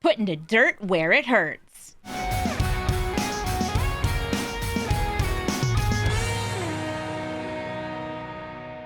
putting the dirt where it hurts.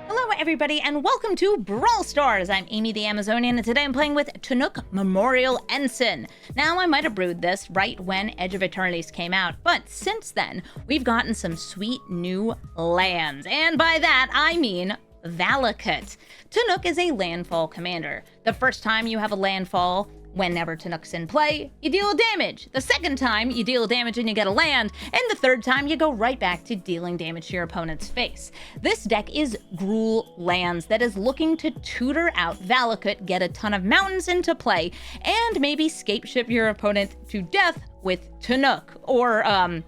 Hello everybody and welcome to Brawl Stars. I'm Amy the Amazonian and today I'm playing with Tannuk Memorial Ensign. Now I might have brewed this right when Edge of Eternities came out, but since then we've gotten some sweet new lands, and by that I mean Valakut. Tannuk is a landfall commander. The first time you have a landfall, whenever Tannuk's in play, you deal damage. The second time, you deal damage and you get a land. And the third time, you go right back to dealing damage to your opponent's face. This deck is Gruul Lands that is looking to tutor out Valakut, get a ton of mountains into play, and maybe scapeship your opponent to death with Tannuk, or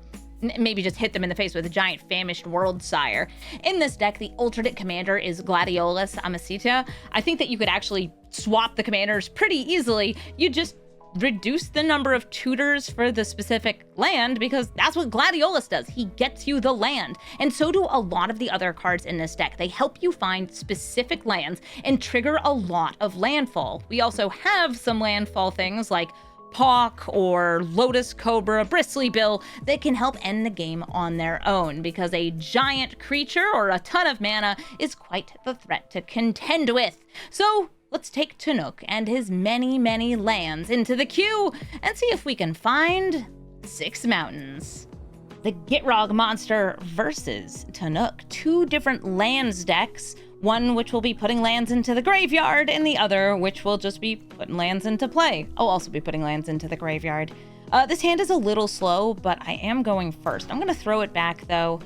maybe just hit them in the face with a giant famished world sire. In this deck, the alternate commander is Gladiolus Amasita. I think that you could actually swap the commanders pretty easily. You just reduce the number of tutors for the specific land because that's what Gladiolus does. He gets you the land. And so do a lot of the other cards in this deck. They help you find specific lands and trigger a lot of landfall. We also have some landfall things like Pawk or Lotus Cobra, Bristly Bill that can help end the game on their own because a giant creature or a ton of mana is quite the threat to contend with. So let's take Tannuk and his many lands into the queue and see if we can find 6 mountains. The Gitrog monster versus Tannuk, 2 different lands decks. One which will be putting lands into the graveyard, and the other which will just be putting lands into play. I'll also be putting lands into the graveyard. This hand is a little slow, but I am going first. I'm going to throw it back, though.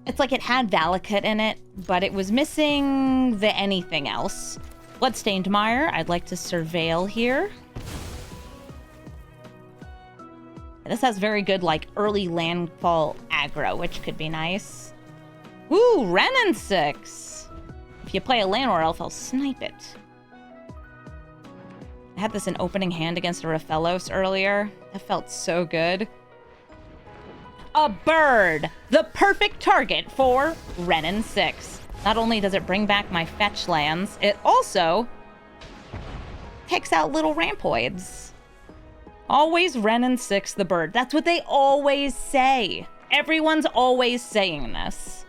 It's like it had Valakut in it, but it was missing the anything else. Bloodstained Mire, I'd like to surveil here. This has very good, like, early landfall aggro, which could be nice. Ooh, Wrenn 6. If you play a land or elf, I'll snipe it. I had this in opening hand against a Raphelos earlier. That felt so good. A bird! The perfect target for Wrenn 6. Not only does it bring back my fetch lands, it also takes out little rampoids. Always Wrenn 6 the bird. That's what they always say. Everyone's always saying this.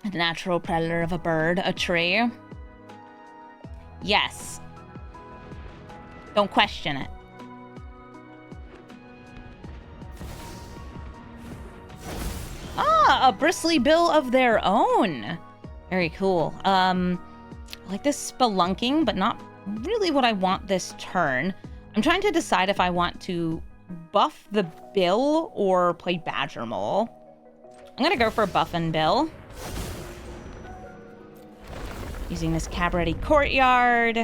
The natural predator of a bird, a tree. Yes. Don't question it. Ah, a bristly bill of their own. Very cool. I like this spelunking, but not really what I want this turn. I'm trying to decide if I want to buff the bill or play Badger Mole. I'm gonna go for buff and bill. Using this Cabaret Courtyard.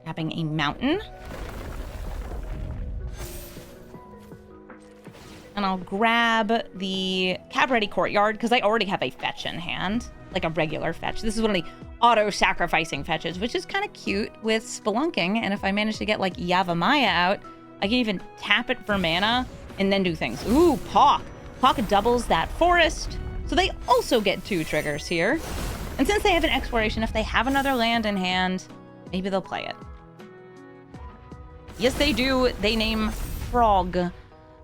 Grabbing a mountain. And I'll grab the Cabaret Courtyard because I already have a fetch in hand. Like a regular fetch. This is one of the auto-sacrificing fetches, which is kind of cute with spelunking. And if I manage to get like Yavimaya out, I can even tap it for mana and then do things. Ooh, Pawk. Pawk doubles that forest. So they also get 2 triggers here. And since they have an exploration, if they have another land in hand, maybe they'll play it. Yes, they do. They name Frog.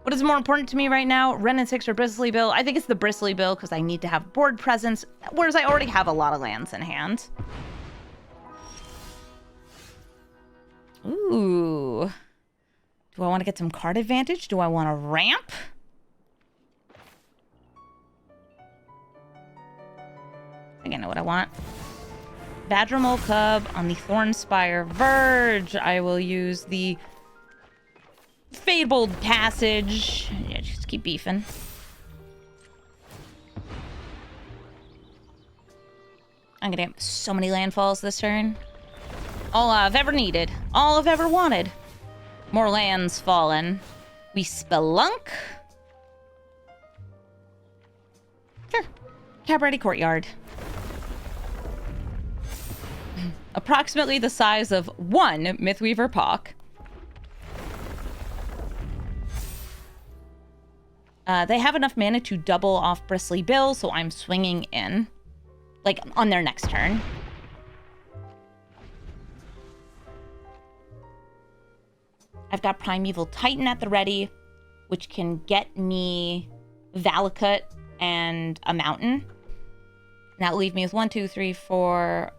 What is more important to me right now? Wrenn 6 or Bristly Bill? I think it's the Bristly Bill because I need to have board presence, whereas I already have a lot of lands in hand. Ooh. Do I want to get some card advantage? Do I want to ramp? I think I know what I want. Badger Mole Cub on the Thornspire Verge. I will use the Fabled Passage. Yeah, just keep beefing. I'm gonna get so many landfalls this turn. All I've ever needed. All I've ever wanted. More lands fallen. We spelunk. Sure. Cabaret Courtyard. Approximately the size of one Mythweaver Pawk. They have enough mana to double off Bristly Bill, so I'm swinging in. Like, on their next turn. I've got Primeval Titan at the ready, which can get me Valakut and a mountain. And that'll leave me with 1, 2, 3, 4,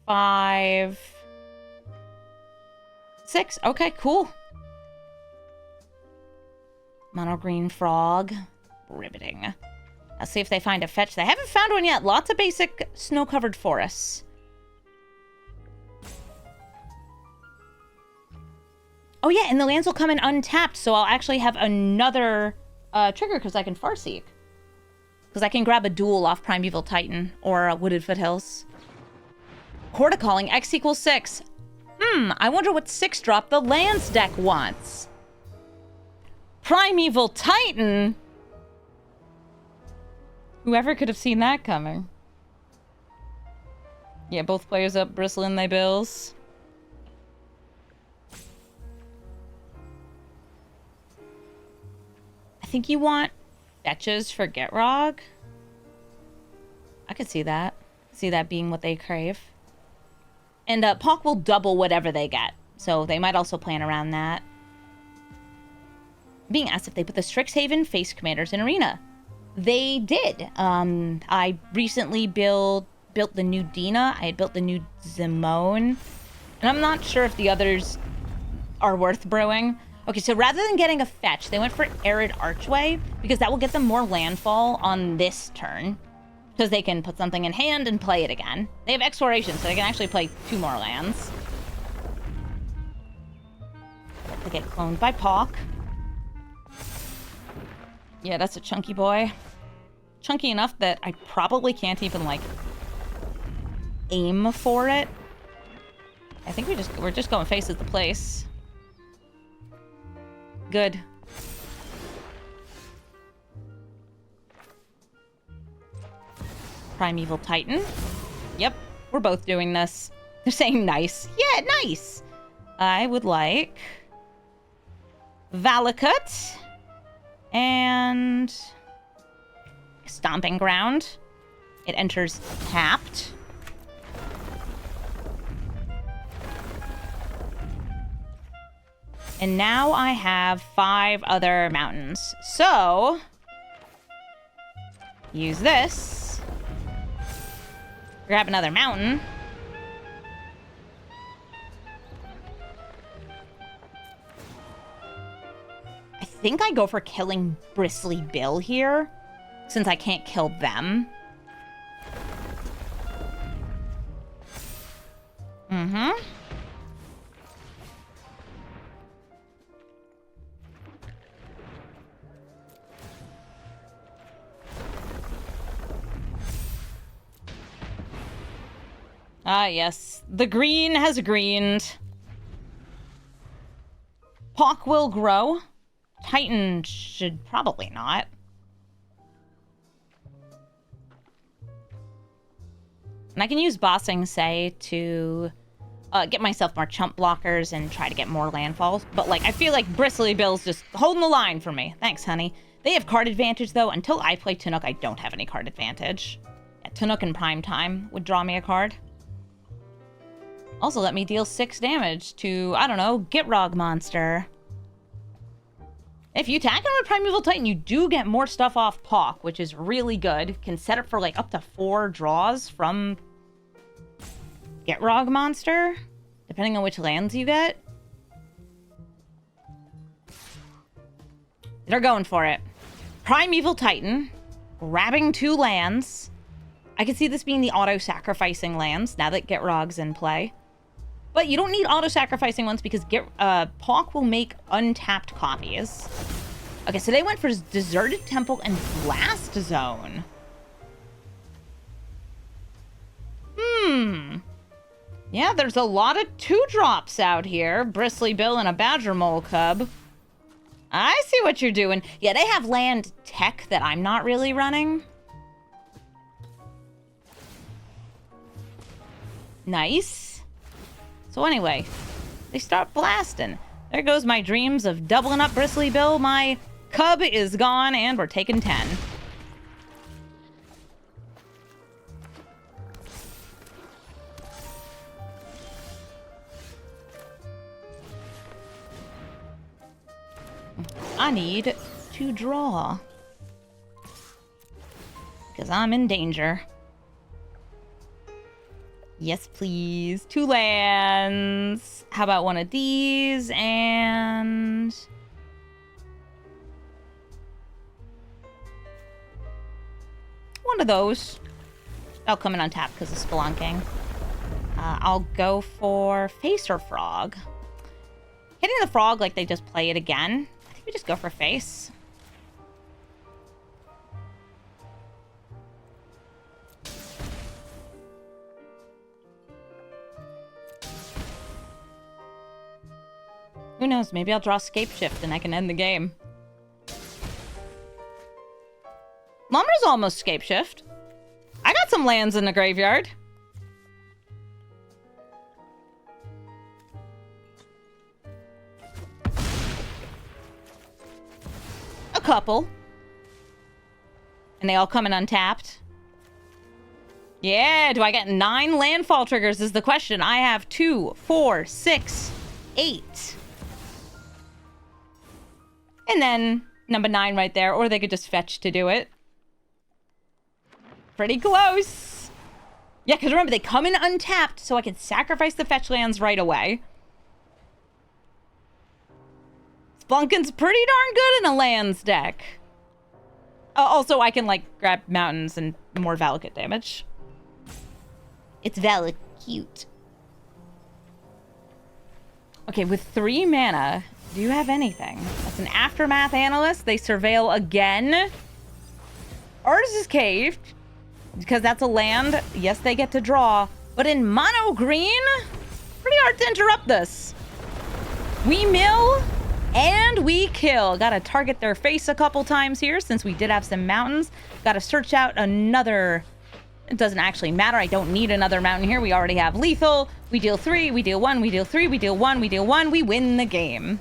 5, 6. Okay, cool. Mono green frog. Riveting. Let's see if they find a fetch. They haven't found one yet. Lots of basic snow-covered forests. Oh yeah, and the lands will come in untapped, so I'll actually have another trigger because I can Farseek. Because I can grab a duel off Primeval Titan or Wooded Foothills. Chorda Calling, X equals 6. I wonder what 6-drop the lands deck wants. Primeval Titan? Whoever could have seen that coming. Yeah, both players up bristling their bills. I think you want fetches for Gitrog. I could see that. See that being what they crave. And Pawk will double whatever they get. So they might also plan around that. Being asked if they put the Strixhaven face commanders in Arena. They did. I recently built the new Dina. I had built the new Zimone. And I'm not sure if the others are worth brewing. Okay, so rather than getting a fetch, they went for Arid Archway, because that will get them more landfall on this turn. Because they can put something in hand and play it again. They have Exploration, so they can actually play 2 more lands. They get cloned by Pawk. Yeah, that's a chunky boy. Chunky enough that I probably can't even, like, aim for it. I think we're just going faces the place. Good. Primeval Titan. Yep, we're both doing this. They're saying nice. Yeah, nice. I would like Valakut and Stomping Ground. It enters tapped. And now I have 5 other mountains. So, use this. Grab another mountain. I think I go for killing Bristly Bill here, since I can't kill them. Ah, yes. The green has greened. Pawk will grow. Titan should probably not. And I can use Bossing Say to get myself more chump blockers and try to get more landfalls. But, like, I feel like Bristly Bill's just holding the line for me. Thanks, honey. They have card advantage, though. Until I play Tannuk, I don't have any card advantage. Yeah, Tannuk in prime time would draw me a card. Also, let me deal 6 damage to, I don't know, Gitrog monster. If you attack him with Primeval Titan, you do get more stuff off Pawk, which is really good. Can set up for, like, up to 4 draws from Gitrog monster, depending on which lands you get. They're going for it. Primeval Titan, grabbing 2 lands. I can see this being the auto-sacrificing lands, now that Gitrog's in play. But you don't need auto-sacrificing ones because Pawk will make untapped copies. Okay, so they went for Deserted Temple and Blast Zone. Yeah, there's a lot of 2-drops out here. Bristly Bill and a Badger Mole Cub. I see what you're doing. Yeah, they have land tech that I'm not really running. Nice. So anyway, they start blasting. There goes my dreams of doubling up Bristly Bill, my Cub is gone, and we're taking 10. I need to draw. Because I'm in danger. Yes, please. 2 lands. How about one of these? And... one of those. I'll come in untapped because of Spelunking. I'll go for Face or Frog. Hitting the Frog like they just play it again. I think we just go for Face. Who knows? Maybe I'll draw Scapeshift and I can end the game. Lumber's almost Scapeshift. I got some lands in the graveyard. A couple. And they all come in untapped. Yeah, do I get 9 landfall triggers is the question. I have 2, 4, 6, 8. And then number 9 right there, or they could just fetch to do it. Pretty close. Yeah, because remember, they come in untapped, so I can sacrifice the fetch lands right away. Splunking's pretty darn good in a lands deck. Also, I can, like, grab mountains and more Valakut damage. It's Valakut. Okay, with 3 mana, do you have anything? That's an Aftermath Analyst. They surveil again. Artist's Cave. Because that's a land. Yes, they get to draw. But in mono green, pretty hard to interrupt this. We mill and we kill. Gotta target their face a couple times here since we did have some mountains. Gotta search out another. It doesn't actually matter. I don't need another mountain here. We already have lethal. We deal 3, we deal 1, we deal 3, we deal 1, we deal 1. We win the game.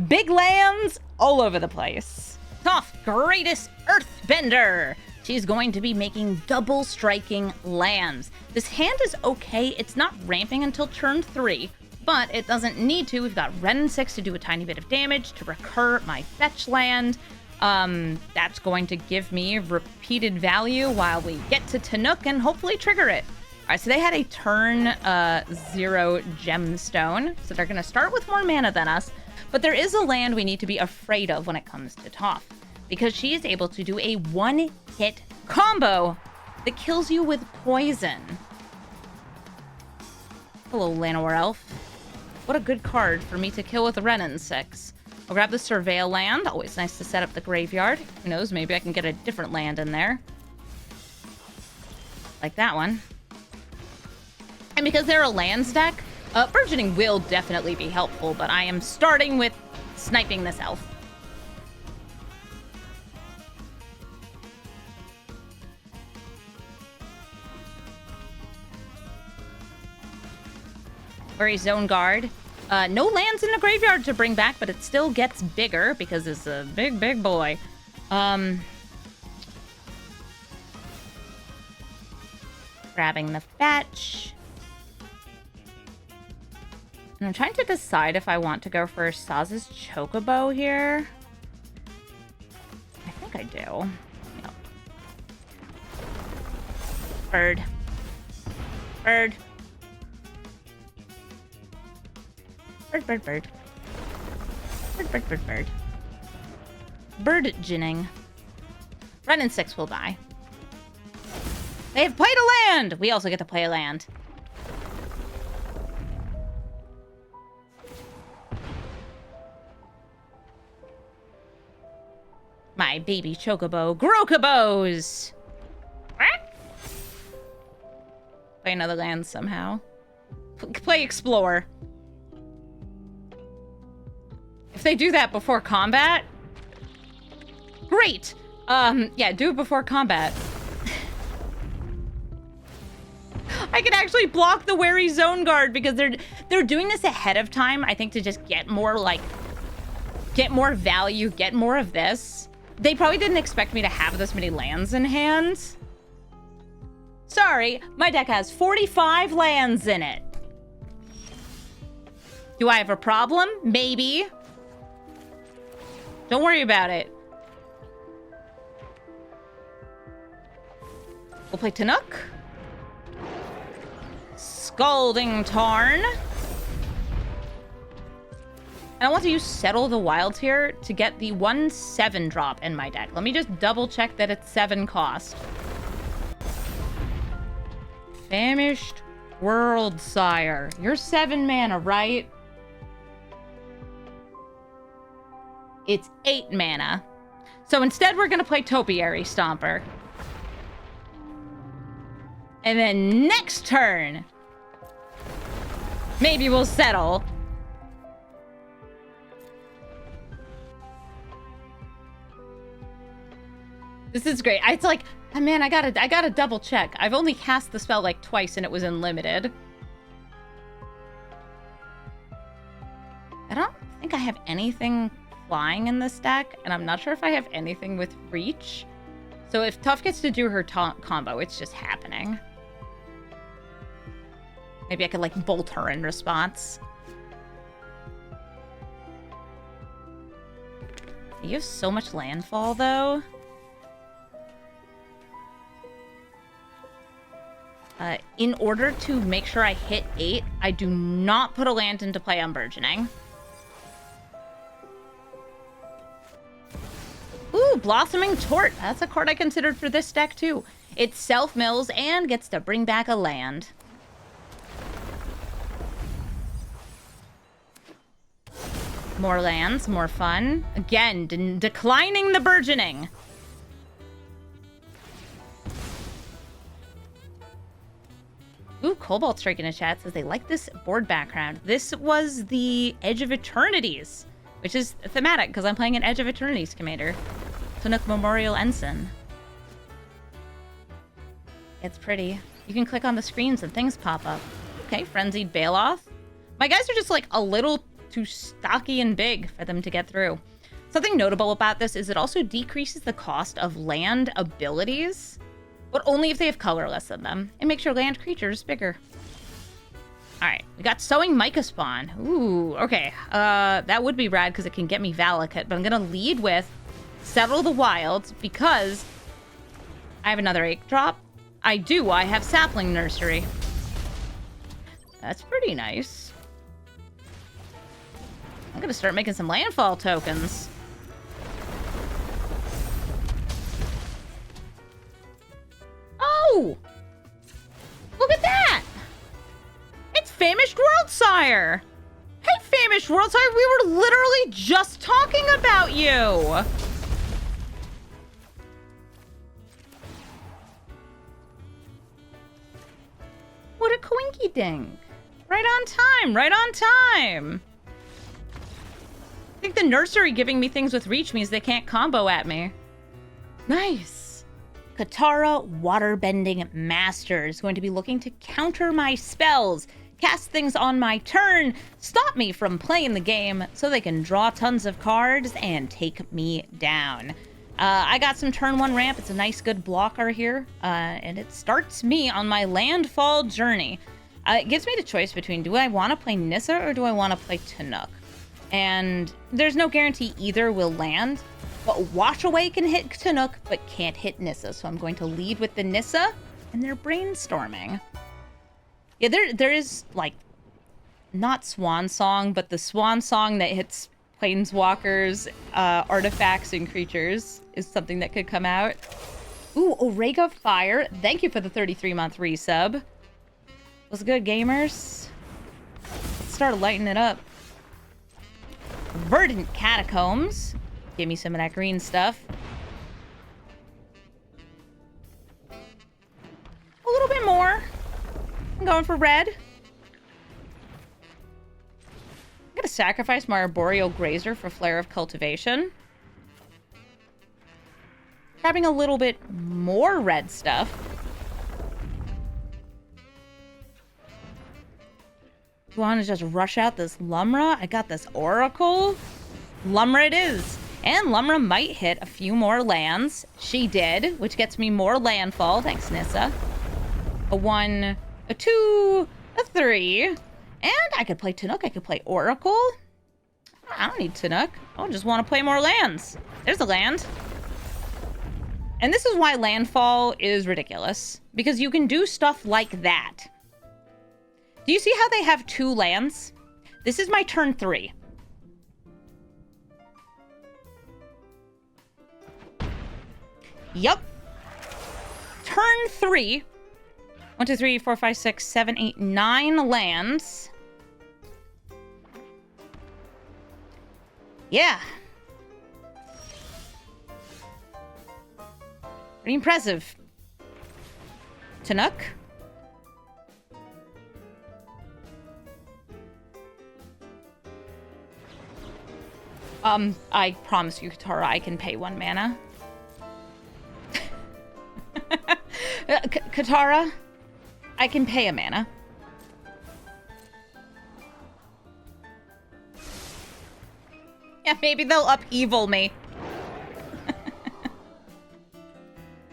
Big lands all over the place. Tough, greatest earthbender. She's going to be making double striking lands. This hand is okay. It's not ramping until turn 3, but it doesn't need to. We've got Ren 6 to do a tiny bit of damage to recur my fetch land. That's going to give me repeated value while we get to Tannuk and hopefully trigger it. All right, so they had a turn 0 gemstone, so they're going to start with more mana than us. But there is a land we need to be afraid of when it comes to Toph, because she is able to do a 1-hit combo that kills you with poison. Hello, Llanowar Elf. What a good card for me to kill with Renin 6. I'll grab the Surveil land. Always nice to set up the graveyard. Who knows, maybe I can get a different land in there. Like that one. And because they're a lands deck, burgeoning will definitely be helpful, but I am starting with sniping this elf. Very Zone Guard. No lands in the graveyard to bring back, but it still gets bigger because it's a big, big boy. Grabbing the fetch. And I'm trying to decide if I want to go for Saz's Chocobo here. I think I do. Yep. Bird. Bird. Bird, bird, bird. Bird, bird, bird, bird. Bird ginning. Renin 6 will die. They have played a land! We also get to play a land. My baby Chocobo. Grokabos! Play another land somehow. Play Explore. If they do that before combat, great. Yeah, do it before combat. I can actually block the Wary Zone Guard because they're doing this ahead of time, I think, to just get more, like, get more value, get more of this. They probably didn't expect me to have this many lands in hand. Sorry, my deck has 45 lands in it. Do I have a problem? Maybe. Don't worry about it. We'll play Tannuk. Scalding Tarn. And I want to use Settle the Wilds here to get the 1/7 drop in my deck. Let me just double check that it's 7 cost. Famished World Sire. You're 7 mana, right? It's 8 mana. So instead, we're going to play Topiary Stomper. And then next turn, maybe we'll settle. This is great. It's like, oh man, I gotta double check. I've only cast the spell like twice and it was in limited. I don't think I have anything flying in this deck, and I'm not sure if I have anything with reach. So if Tough gets to do her combo, it's just happening. Maybe I could like bolt her in response. You have so much landfall though. In order to make sure I hit 8, I do not put a land into play on Burgeoning. Ooh, Blossoming Tort. That's a card I considered for this deck too. It self-mills and gets to bring back a land. More lands, more fun. Again, declining the Burgeoning. Ooh, Cobalt Strike in the chat says they like this board background. This was the Edge of Eternities, which is thematic because I'm playing an Edge of Eternities commander. Tannuk Memorial Ensign. It's pretty. You can click on the screens and things pop up. Okay, Frenzied Baloth. My guys are just like a little too stocky and big for them to get through. Something notable about this is it also decreases the cost of land abilities, but only if they have colorless in them. It makes your land creatures bigger. All right, we got Sowing Mica Spawn. Ooh, okay. That would be rad because it can get me Valakut, but I'm gonna lead with Settle the Wilds because I have another 8 drop. I do. I have Sapling Nursery. That's pretty nice. I'm gonna start making some landfall tokens. Oh! Look at that! It's Famished World Sire! Hey, Famished World Sire, we were literally just talking about you! What a coinky dink. Right on time, right on time. I think the nursery giving me things with reach means they can't combo at me. Nice. Katara Waterbending Master is going to be looking to counter my spells, cast things on my turn, stop me from playing the game so they can draw tons of cards and take me down. I got some turn 1 ramp. It's a nice good blocker here, and it starts me on my landfall journey. It gives me the choice between do I want to play Nissa or do I want to play Tannuk? And there's no guarantee either will land, but Wash Away can hit Tannuk, but can't hit Nissa. So I'm going to lead with the Nissa, and they're brainstorming. Yeah, there is, like, not Swan Song, but the Swan Song that hits Planeswalkers, artifacts, and creatures is something that could come out. Ooh, Orega Fire. Thank you for the 33-month resub. Was good, gamers. Let's start lighting it up. Verdant Catacombs. Give me some of that green stuff. A little bit more. I'm going for red. I'm gonna sacrifice my Arboreal Grazer for Flare of Cultivation. Grabbing a little bit more red stuff. You want to just rush out this Lumra? I got this Oracle. Lumra it is. And Lumra might hit a few more lands. She did, which gets me more landfall. Thanks, Nissa. A 1, a 2, a 3. And I could play Tannuk. I could play Oracle. I don't need Tannuk. I just want to play more lands. There's a land. And this is why landfall is ridiculous. Because you can do stuff like that. Do you see how they have 2 lands? This is my turn 3. Yup. Turn 3. 1, 2, 3, 4, 5, 6, 7, 8, 9 lands. Yeah. Pretty impressive. Tannuk. I promise you, Katara, I can pay 1 mana. Katara, I can pay a mana. Yeah, maybe they'll upheaval me.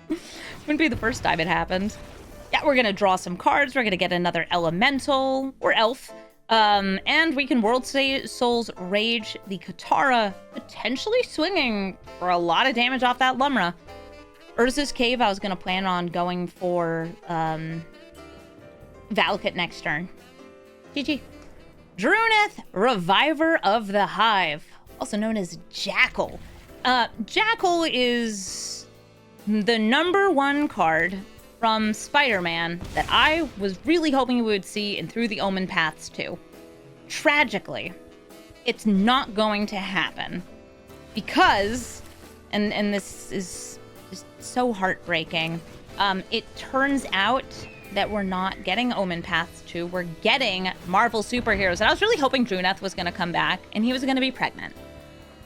Wouldn't be the first time it happened. Yeah, we're gonna draw some cards. We're gonna get another elemental or elf. And we can World Soul's Rage the Katara, potentially swinging for a lot of damage off that Lumra. Urza's Cave, I was going to plan on going for Valakut next turn. GG. Druneth, Reviver of the Hive, also known as Jackal. Jackal is the #1 card from Spider-Man that I was really hoping we would see in Through the Omen Paths too. Tragically, it's not going to happen because, and this is just so heartbreaking, it turns out that we're not getting Omen Paths 2, we're getting Marvel Superheroes. And I was really hoping Druneth was going to come back and he was going to be pregnant.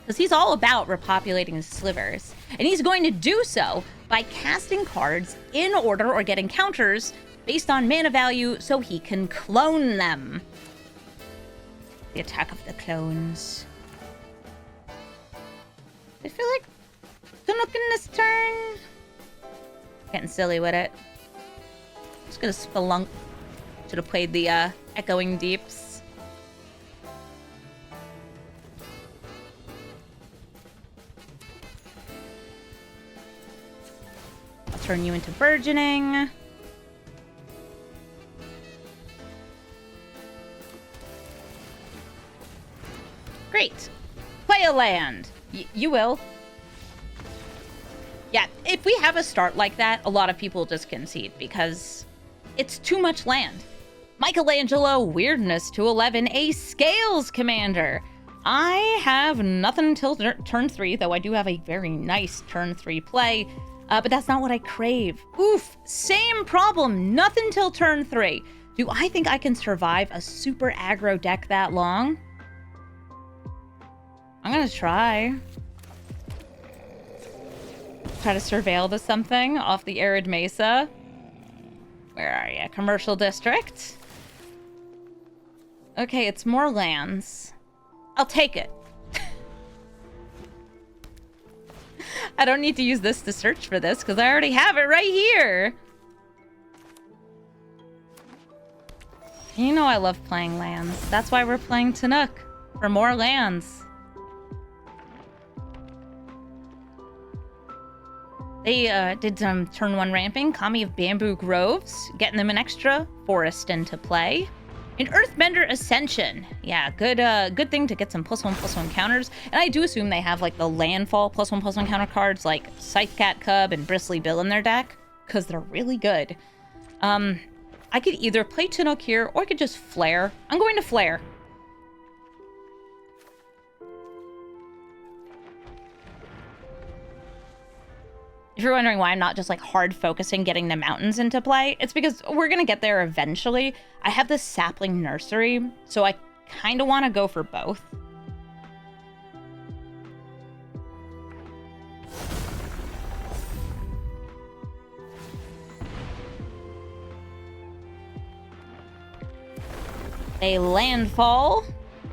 Because he's all about repopulating slivers. And he's going to do so by casting cards in order or getting counters based on mana value so he can clone them. The attack of the clones. I feel like Tannuk in this turn. Getting silly with it. Just gonna spelunk. Should have played the Echoing Deeps. I'll turn you into Burgeoning. Great. Play a land. You will. Yeah, if we have a start like that, a lot of people just concede because it's too much land. Michelangelo, Weirdness to 11, a Scales Commander. I have nothing until turn 3, though I do have a very nice turn 3 play, but that's not what I crave. Oof, same problem, nothing till turn 3. Do I think I can survive a super aggro deck that long? I'm gonna try. Try to surveil to something off the Arid Mesa. Where are you? Commercial District. Okay, it's more lands. I'll take it. I don't need to use this to search for this because I already have it right here. You know I love playing lands. That's why we're playing Tannuk. For more lands. They did some turn 1 ramping, Kami of Bamboo Groves, getting them an extra forest into play. An Earthbender Ascension. Yeah, good thing to get some +1/+1 counters. And I do assume they have like the landfall +1/+1 counter cards like Scythecat Cub and Bristly Bill in their deck, because they're really good. I could either play Tannuk here or I could just flare. I'm going to flare. If you're wondering why I'm not just like hard focusing getting the mountains into play, it's because we're gonna get there eventually. I have this sapling nursery, so I kind of want to go for both. A landfall.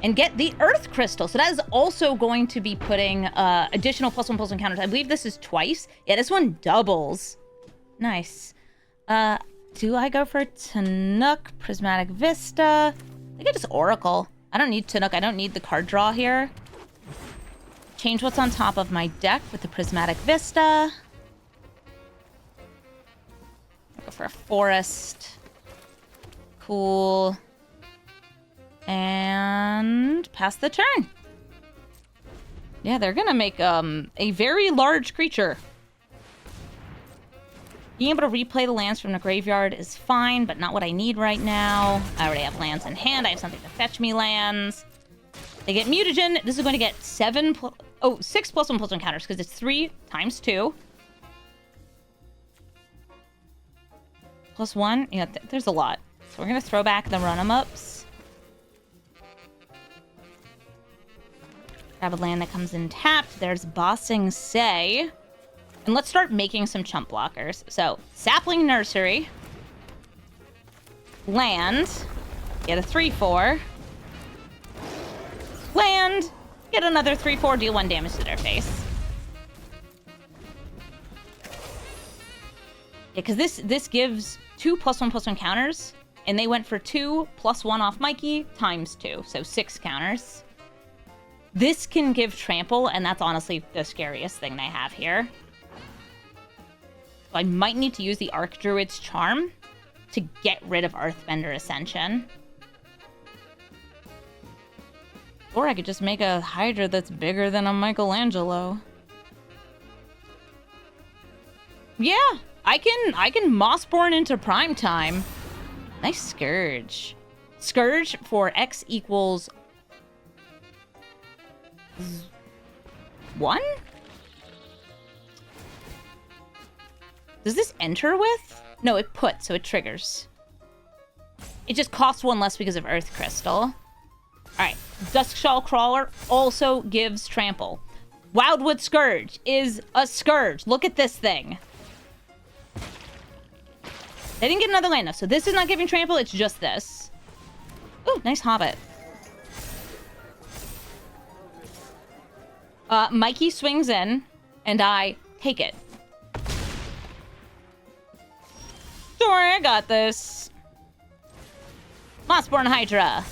and get the Earth Crystal. So that is also going to be putting additional +1/+1 counters. I believe this is twice. Yeah, this one doubles. Nice. Do I go for Tannuk, Prismatic Vista? I think I just Oracle. I don't need Tannuk. I don't need the card draw here. Change what's on top of my deck with the Prismatic Vista. Go for a Forest. Cool. And pass the turn. Yeah, they're gonna make a very large creature. Being able to replay the lands from the graveyard is fine, but not what I need right now. I already have lands in hand. I have something to fetch me lands. They get mutagen. This is going to get 6 +1/+1 counters because it's 3 times 2. +1. Yeah, there's a lot. So we're going to throw back the run-em-ups. Grab a land that comes in tapped. There's Bossing Say. And let's start making some chump blockers. So, Sapling Nursery. Land. Get a 3/4. Land. Get another 3/4. Deal 1 damage to their face. Yeah, because this gives 2 +1/+1 counters. And they went for 2 +1 off Mikey times 2. So 6 counters. This can give trample, and that's honestly the scariest thing they have here. So I might need to use the Archdruid's Charm to get rid of Earthbender Ascension. Or I could just make a Hydra that's bigger than a Michelangelo. Yeah, I can Mossborn into prime time. Nice Scourge. Scourge for X equals 1? Does this enter with? No, it puts, so it triggers. It just costs 1 less because of Earth Crystal. Alright, Duskshaw Crawler also gives trample. Wildwood Scourge is a Scourge. Look at this thing. They didn't get another land though, so this is not giving trample, it's just this. Ooh, nice Hobbit. Mikey swings in, and I take it. Don't worry, I got this. Mossborn Hydra.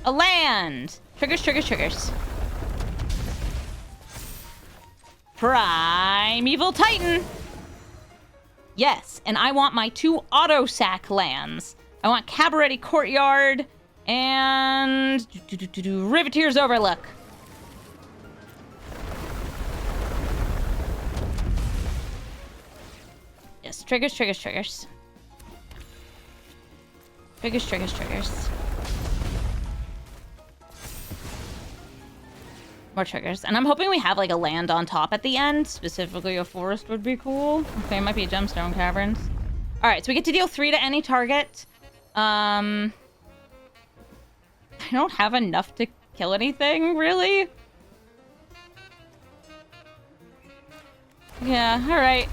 A land. Triggers, triggers, triggers. Primeval Titan. Yes, and I want my 2 auto-sack lands. I want Cabaret Courtyard and Riveteer's Overlook. Yes, triggers, triggers, triggers. Triggers, triggers, triggers. More triggers. And I'm hoping we have, like, a land on top at the end. Specifically, a forest would be cool. Okay, it might be Gemstone Caverns. Alright, so we get to deal 3 to any target. I don't have enough to kill anything, really. Yeah, alright.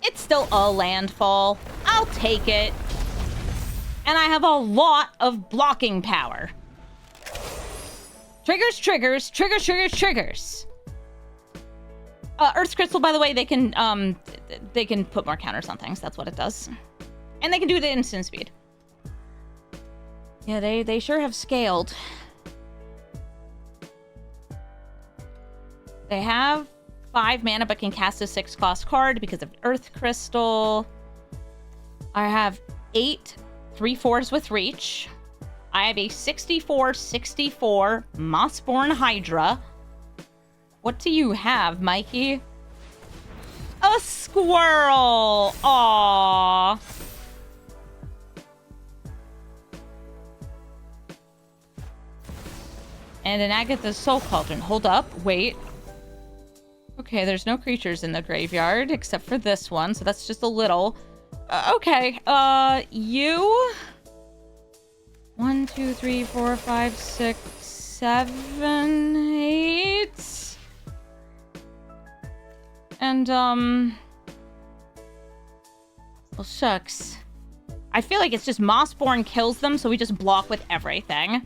It's still a landfall. I'll take it. And I have a lot of blocking power. Triggers, triggers, triggers, triggers, triggers. Earth Crystal, by the way, they can put more counters on things. That's what it does. And they can do it at instant speed. Yeah, they sure have scaled. They have 5 mana but can cast a 6-cost card because of Earth Crystal. I have 8 3/4s with reach. I have a 64/64 Mossborn Hydra. What do you have, Mikey? A squirrel! Aww. And an Agatha's Soul Cauldron. Hold up, wait. Okay, there's no creatures in the graveyard except for this one, so that's just a little. Okay, you. 1, 2, 3, 4, 5, 6, 7, 8. And, Well, shucks. I feel like it's just Mossborn kills them, so we just block with everything.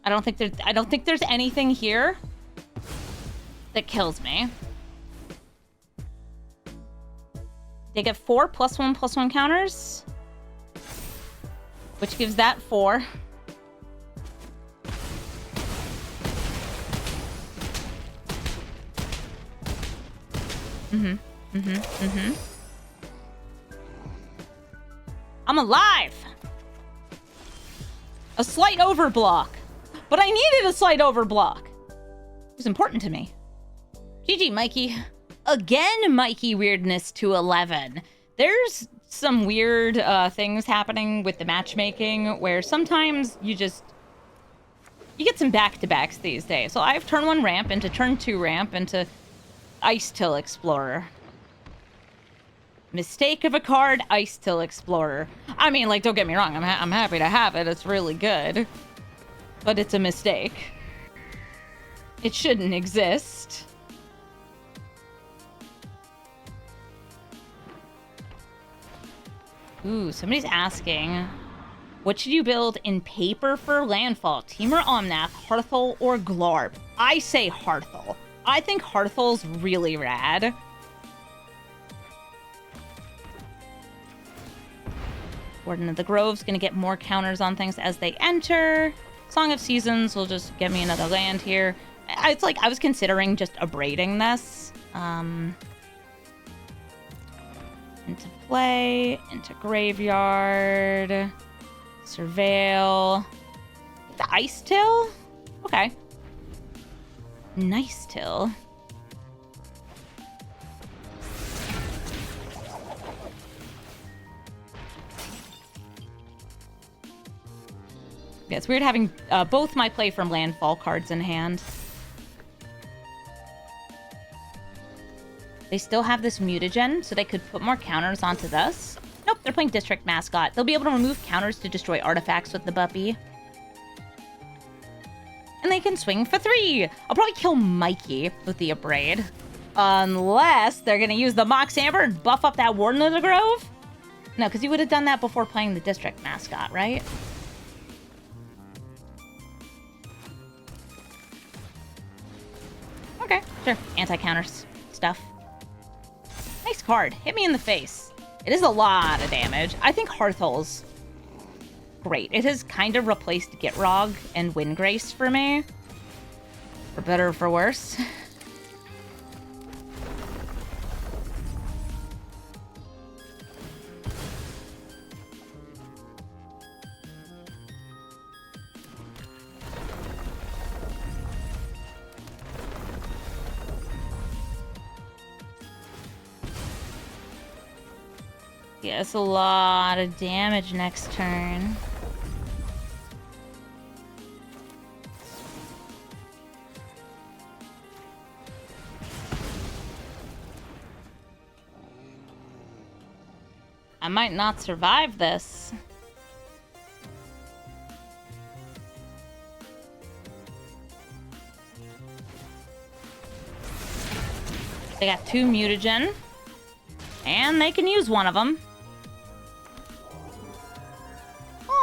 I don't think there's anything here that kills me. They get 4 +1/+1 counters, which gives that 4. I'm alive! A slight overblock. But I needed a slight overblock. It was important to me. GG, Mikey. Again, Mikey weirdness to 11. There's some weird things happening with the matchmaking where sometimes you get some back-to-backs these days. So I have turn 1 ramp into turn 2 ramp into Ice Till Explorer. Mistake of a card, Ice Till Explorer. I mean, like, don't get me wrong. I'm happy to have it. It's really good. But it's a mistake. It shouldn't exist. Ooh, somebody's asking, what should you build in paper for landfall? Temur Omnath, Hearthal, or Glarb? I say Hearthal. I think Hearthal's really rad. Warden of the Grove's gonna get more counters on things as they enter. Song of Seasons will just get me another land here. It's like I was considering just abrading this. Into play, into graveyard, surveil. The Ice Till? Okay. Nice Till. Yeah, it's weird having both my play from landfall cards in hand. They still have this mutagen, so they could put more counters onto this. Nope, they're playing District Mascot. They'll be able to remove counters to destroy artifacts with the Buppy. And they can swing for 3. I'll probably kill Mikey with the Abrade. Unless they're going to use the Mox Amber and buff up that Warden of the Grove? No, because you would have done that before playing the District Mascot, right? Okay, sure. Anti-counters stuff. Nice card. Hit me in the face. It is a lot of damage. I think Hearthal's great. It has kind of replaced Gitrog and Windgrace for me. For better or for worse. Yeah, it's a lot of damage next turn. I might not survive this. They got 2 mutagen. And they can use one of them.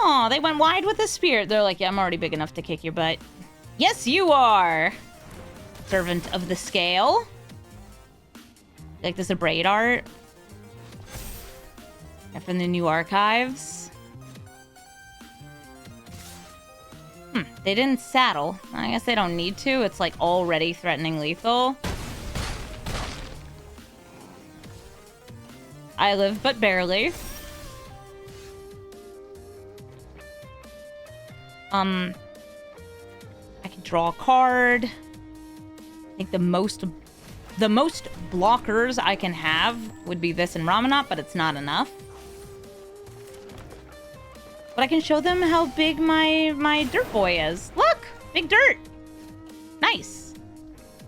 Oh, they went wide with the spear. They're like, yeah, I'm already big enough to kick your butt. Yes, you are! Servant of the Scale. Like this Abrade art. And from the new archives. They didn't saddle. I guess they don't need to. It's like already threatening lethal. I live but barely. I can draw a card. I think the most blockers I can have would be this and Ramanat, but it's not enough. But I can show them how big my dirt boy is. Look! Big dirt! Nice!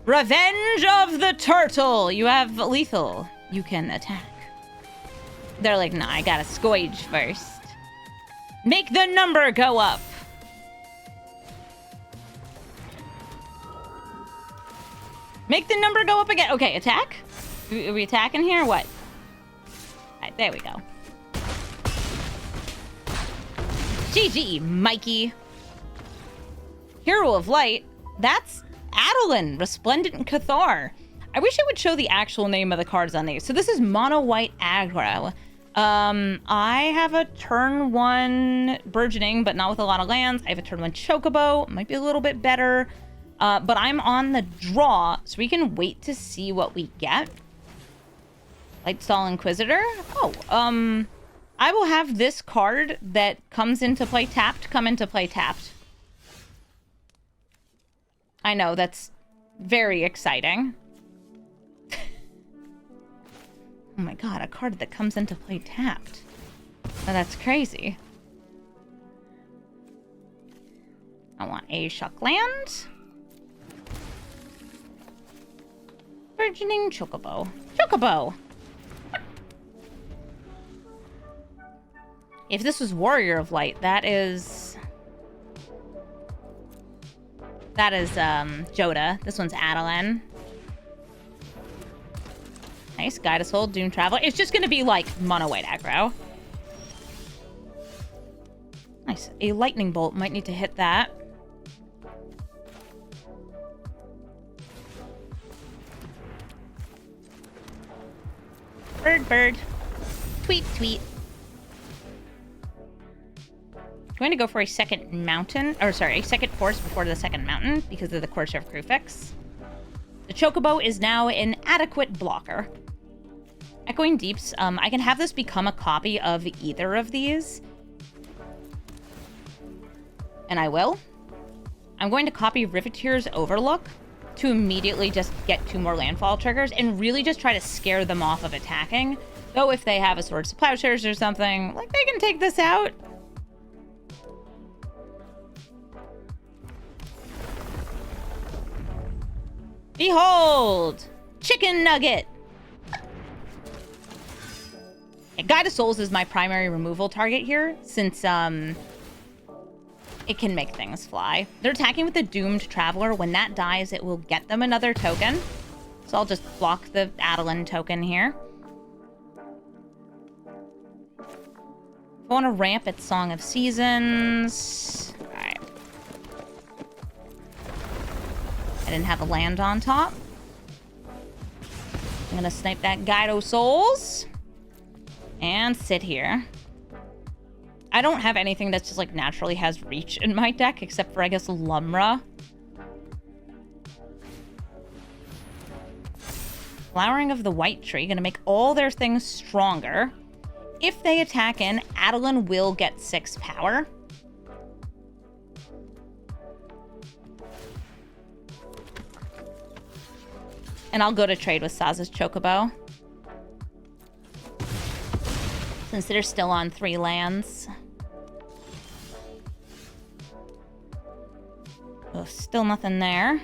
Revenge of the Turtle! You have lethal. You can attack. They're like, nah, I gotta scourge first. Make the number go up! Make the number go up again. Okay, attack. Are we attacking here? What? All right, there we go. GG, Mikey. Hero of Light. That's Adeline, Resplendent Cathar. I wish it would show the actual name of the cards on these. So this is Mono White Aggro. I have a turn 1 Burgeoning, but not with a lot of lands. I have a turn 1 Chocobo. Might be a little bit better. But I'm on the draw, so we can wait to see what we get. Lightstall Inquisitor. Oh, I will have this card that comes into play tapped come into play tapped. I know, that's very exciting. Oh my god, a card that comes into play tapped. Oh, that's crazy. I want a Shuck Land. Burgeoning Chocobo. Chocobo! If this was Warrior of Light, that is Joda. This one's Adeline. Nice. Guide Us Soul, Doom Traveler. It's just gonna be like Mono White Aggro. Nice. A Lightning Bolt. Might need to hit that. Bird, bird. Tweet, tweet. I'm going to go for a second mountain, or sorry, a second force before the second mountain because of the Courtier of Crufix. The Chocobo is now an adequate blocker. Echoing Deeps, I can have this become a copy of either of these. And I will. I'm going to copy Riveteer's Overlook to immediately just get 2 more landfall triggers and really just try to scare them off of attacking. Though if they have a Swords to Plowshares or something, like, they can take this out. Behold! Chicken Nugget! And Guide of Souls is my primary removal target here, since, it can make things fly. They're attacking with the Doomed Traveler. When that dies, it will get them another token. So I'll just block the Adeline token here. I want to ramp at Song of Seasons. Alright. I didn't have a land on top. I'm gonna snipe that Guide of Souls. And sit here. I don't have anything that's just, like, naturally has reach in my deck, except for, I guess, Lumra. Flowering of the White Tree, gonna make all their things stronger. If they attack in, Adeline will get 6 power. And I'll go to trade with Saza's Chocobo. Since they're still on 3 lands. Oh, still nothing there.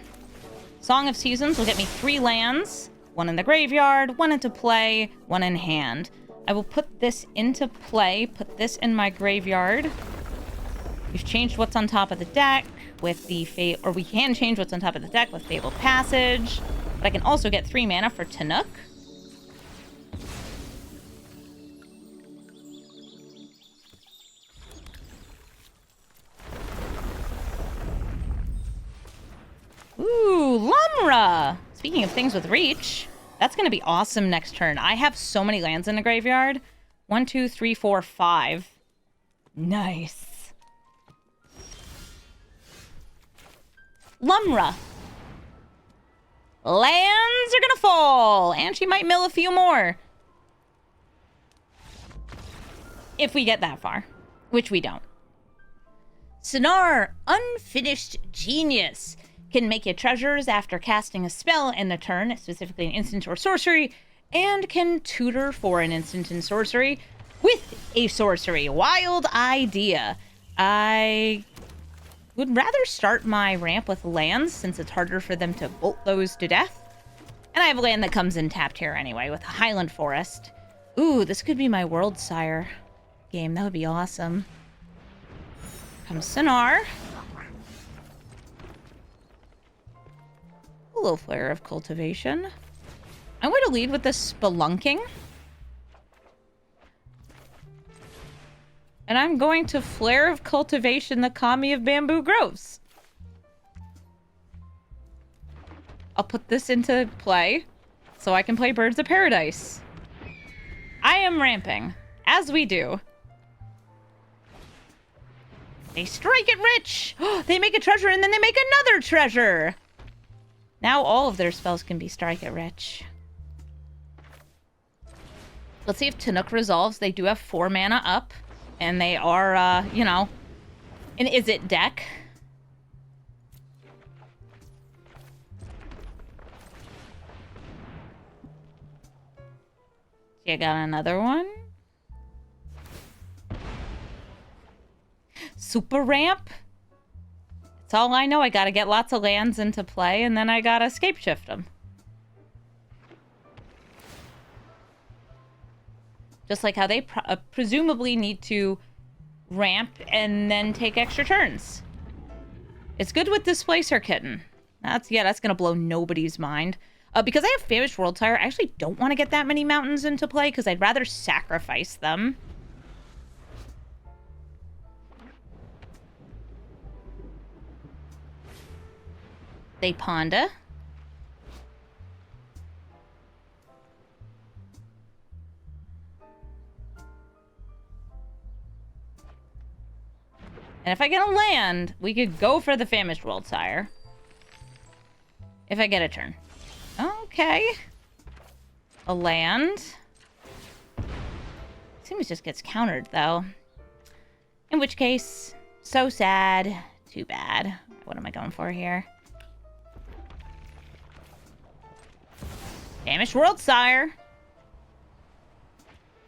Song of Seasons will get me 3 lands. 1 in the graveyard, 1 into play, 1 in hand. I will put this into play, put this in my graveyard. We've changed what's on top of the deck with the or we can change what's on top of the deck with Fabled Passage. But I can also get 3 mana for Tannuk. Ooh, Lumra! Speaking of things with reach, that's going to be awesome next turn. I have so many lands in the graveyard. 1, 2, 3, 4, 5. Nice. Lumra. Lands are going to fall. And she might mill a few more. If we get that far. Which we don't. Sonar, Unfinished Genius. Can make you treasures after casting a spell in a turn, specifically an instant or sorcery, and can tutor for an instant and sorcery with a sorcery. Wild idea. I would rather start my ramp with lands, since it's harder for them to bolt those to death. And I have a land that comes in tapped here anyway, with Highland Forest. Ooh, this could be my World Sire game. That would be awesome. Comes Sonar. Hello, Flare of Cultivation. I'm going to lead with the Spelunking. And I'm going to Flare of Cultivation the Kami of Bamboo Groves. I'll put this into play so I can play Birds of Paradise. I am ramping, as we do. They strike it rich! They make a treasure and then they make another treasure! Now all of their spells can be strike it rich. Let's see if Tannuk resolves. They do have 4 mana up. And they are, you know, an Is-It deck. You got another one. Super ramp. That's all I know. I gotta get lots of lands into play, and then I gotta escape shift them. Just like how they presumably need to ramp and then take extra turns. It's good with Displacer Kitten. That's gonna blow nobody's mind. Because I have Famished World Tire, I actually don't want to get that many mountains into play because I'd rather sacrifice them. They Ponda. And if I get a land, we could go for the Famished World Sire. If I get a turn. Okay. A land. Seems just gets countered, though. In which case, so sad. Too bad. What am I going for here? Famished World Sire.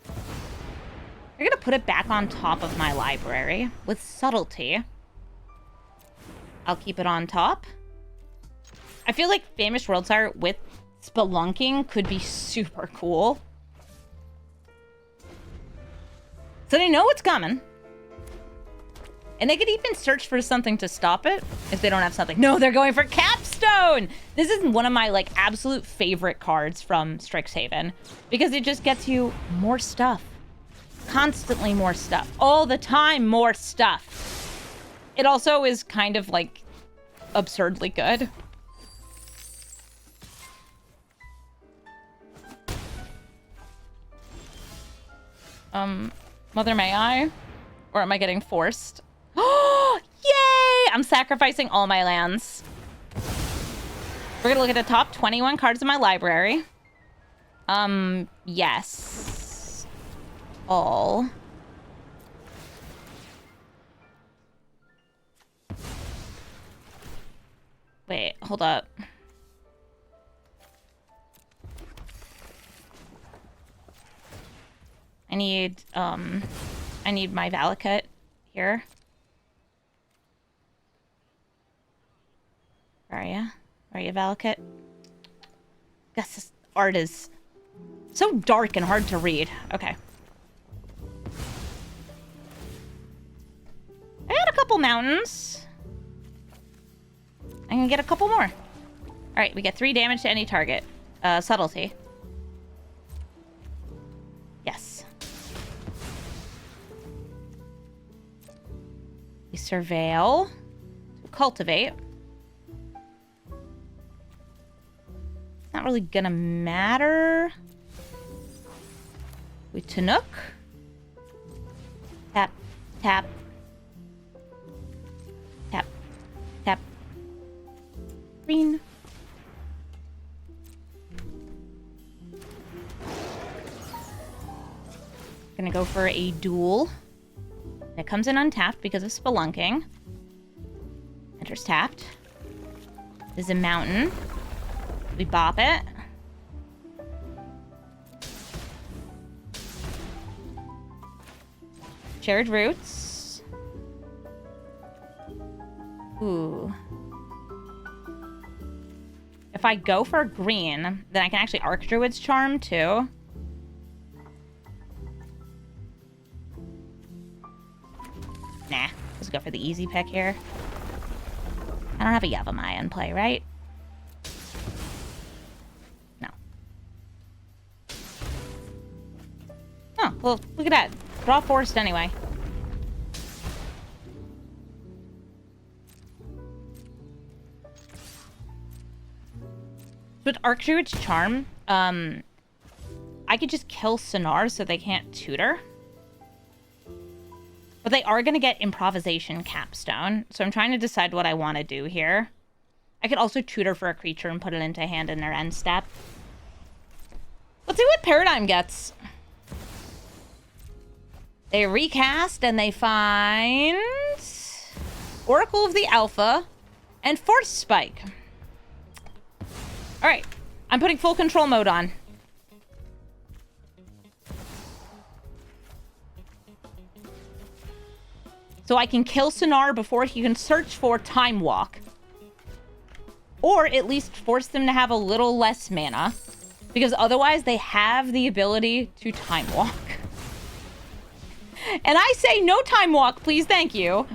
I'm gonna put it back on top of my library with subtlety. I'll keep it on top. I feel like Famished World Sire with Spelunking could be super cool. So they know it's coming. And they could even search for something to stop it if they don't have something. No, they're going for Capstone! This is one of my, like, absolute favorite cards from Strixhaven. Because it just gets you more stuff. Constantly more stuff. All the time more stuff. It also is kind of, like, absurdly good. Mother, may I? Or am I getting forced? Oh, yay! I'm sacrificing all my lands. We're gonna look at the top 21 cards in my library. Yes. All. Wait, hold up. I need my Valakut here. Where are you? Where are you, Valakut? Guess this art is so dark and hard to read. Okay. I got a couple mountains. I can get a couple more. Alright, we get 3 damage to any target. Subtlety. Yes. We surveil. Cultivate. Not really gonna matter. We Tannuk. Tap, tap. Tap, tap. Green. Gonna go for a duel. It comes in untapped because of Spelunking. Enters tapped. This is a mountain. We bop it. Shared roots. Ooh. If I go for green, then I can actually Archdruid's Charm too. Nah, let's go for the easy pick here. I don't have a Yavimaya in play, right? well, look at that. Draw forced anyway. With Archdruid's Charm, I could just kill Sonar so they can't tutor. But they are going to get Improvisation Capstone, so I'm trying to decide what I want to do here. I could also tutor for a creature and put it into hand in their end step. Let's see what Paradigm gets. They recast and they find Oracle of the Alpha and Force Spike. All right, I'm putting full control mode on. So I can kill Sonar before he can search for Time Walk. Or at least force them to have a little less mana. Because otherwise they have the ability to Time Walk. And I say no Time Walk, please, thank you.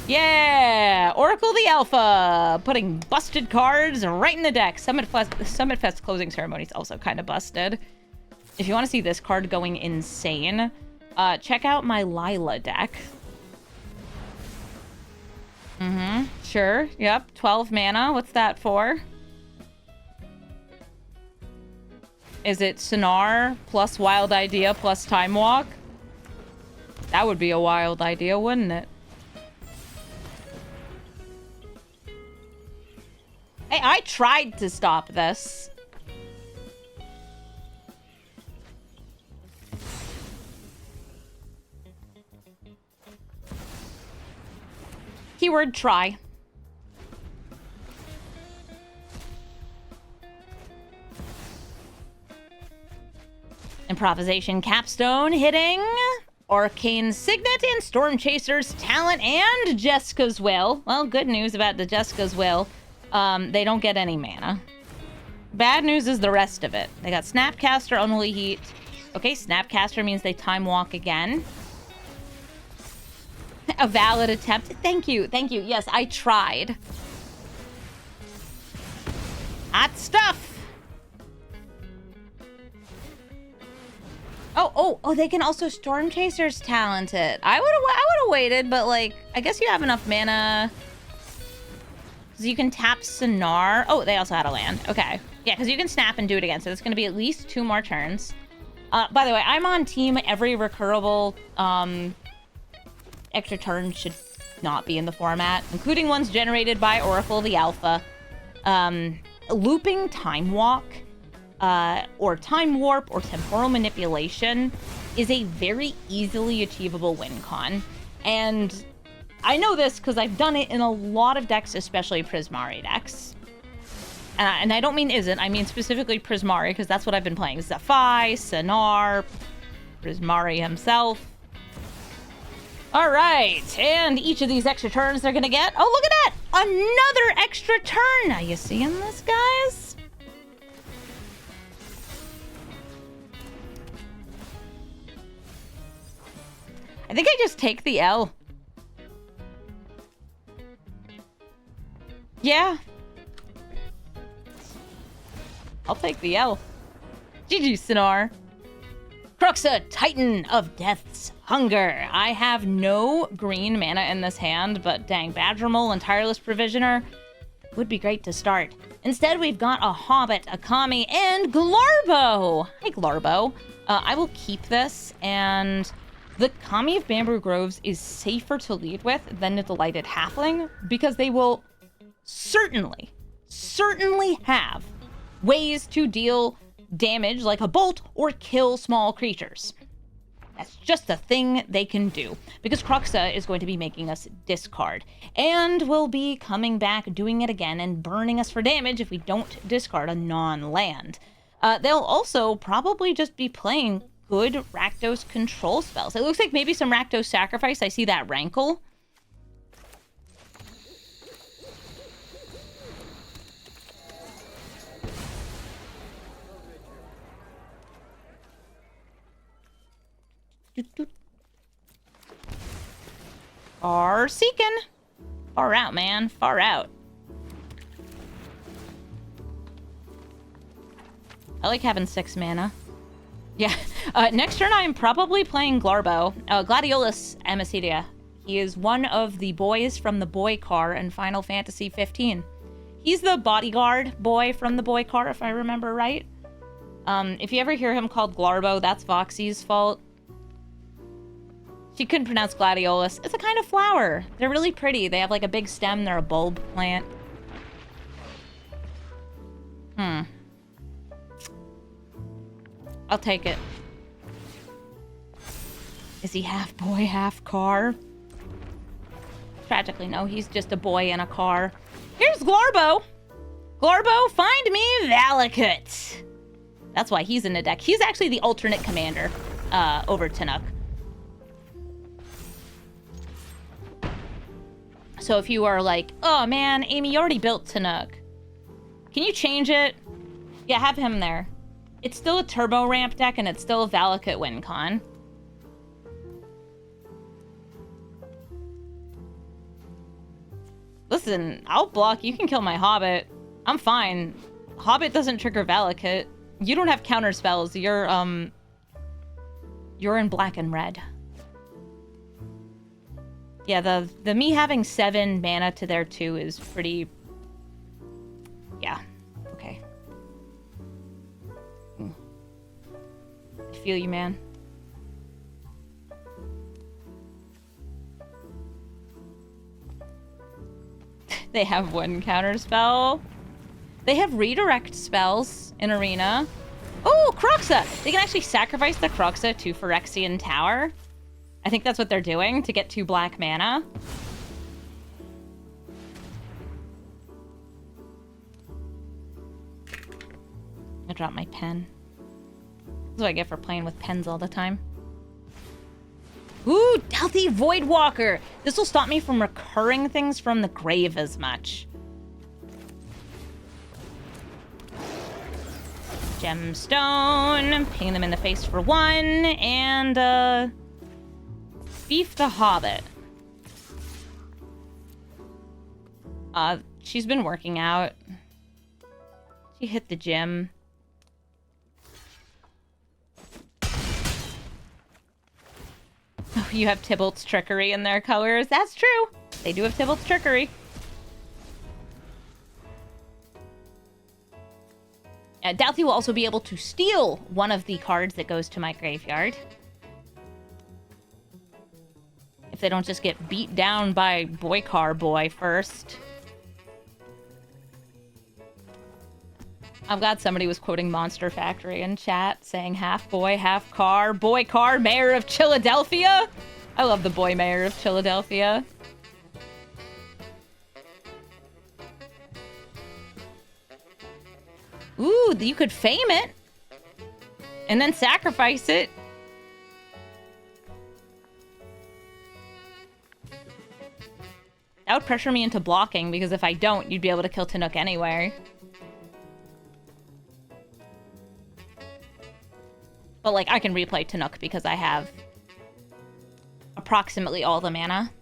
Yeah! Oracle the Alpha! Putting busted cards right in the deck. Summit Fest Closing Ceremony is also kind of busted. If you want to see this card going insane, check out my Lila deck. Sure. Yep. 12 mana. What's that for? Is it Sonar plus Wild Idea plus Time Walk? That would be a wild idea, wouldn't it? Hey, I tried to stop this. Keyword try. Improvisation Capstone hitting Arcane Signet and Storm Chaser's Talent and Jessica's Will. Well, good news about the Jessica's Will. They don't get any mana. Bad news is the rest of it. They got Snapcaster, Unholy Heat. Okay, Snapcaster means they Time Walk again. A valid attempt. Thank you. Thank you. Yes, I tried. Hot stuff. Oh, they can also Storm Chaser's Talent it. I would have waited, but like, I guess you have enough mana. Because you can tap Sonar. Oh, they also had a land. Okay. Yeah, because you can snap and do it again. So it's going to be at least 2 more turns. By the way, I'm on team every recurable extra turn should not be in the format, including ones generated by Oracle the Alpha. Looping Time Walk or Time Warp or Temporal Manipulation is a very easily achievable win con. And I know this because I've done it in a lot of decks, especially Prismari decks. And I don't mean isn't, I mean specifically Prismari, because that's what I've been playing. Zafai, Sonar, Prismari himself. All right, and each of these extra turns they're gonna get. Oh, look at that! Another extra turn! Are you seeing this, guys? I think I just take the L. Yeah. I'll take the L. GG, Sonar. Cruxa, Titan of Death's Hunger. I have no green mana in this hand, but dang, Badgermole and Tireless Provisioner would be great to start. Instead, we've got a Hobbit, a Kami, and Glarbo. Hey, Glarbo. I will keep this, and the Kami of Bamboo Groves is safer to lead with than the Delighted Halfling, because they will certainly have ways to deal damage like a bolt or kill small creatures. That's just a thing they can do, because Cruxa is going to be making us discard and will be coming back, doing it again, and burning us for damage if we don't discard a non-land. They'll also probably just be playing good Rakdos control spells. It looks like maybe some Rakdos Sacrifice. I see that Rankle. Far seeking. Far out, man. Far out. I like having 6 mana. Yeah. Next turn, I'm probably playing Glarbo. Gladiolus Amicedia. He is one of the boys from the boy car in Final Fantasy 15. He's the bodyguard boy from the boy car, if I remember right. If you ever hear him called Glarbo, that's Voxy's fault. She couldn't pronounce gladiolus. It's a kind of flower. They're really pretty. They have like a big stem. They're a bulb plant. I'll take it. Is he half boy, half car? Tragically, no. He's just a boy in a car. Here's Glarbo. Glarbo, find me Valakut. That's why he's in the deck. He's actually the alternate commander over Tannuk. So if you are like, oh man, Amy, you already built Tannuk. Can you change it? Yeah, have him there. It's still a turbo ramp deck and it's still a Valakut win con. Listen, I'll block. You can kill my Hobbit. I'm fine. Hobbit doesn't trigger Valakut. You don't have counter spells. You're in black and red. Yeah, the me having 7 mana to their 2 is pretty... Yeah. Okay. I feel you, man. They have 1 counter spell. They have redirect spells in Arena. Oh, Croxa! They can actually sacrifice the Croxa to Phyrexian Tower. I think that's what they're doing to get 2 black mana. I dropped my pen. That's what I get for playing with pens all the time. Ooh, Delthy Voidwalker! This will stop me from recurring things from the grave as much. Gemstone. Ping them in the face for 1. And, Beef the Hobbit. She's been working out. She hit the gym. Oh, you have Tybalt's Trickery in their colors. That's true. They do have Tybalt's Trickery. Douthie will also be able to steal one of the cards that goes to my graveyard. If they don't just get beat down by Boy Car Boy first. I'm glad somebody was quoting Monster Factory in chat, saying half boy, half car. Boy Car, Mayor of Philadelphia. I love the boy Mayor of Philadelphia. Ooh, you could fame it. And then sacrifice it. That would pressure me into blocking, because if I don't, you'd be able to kill Tannuk anyway. But, like, I can replay Tannuk because I have approximately all the mana.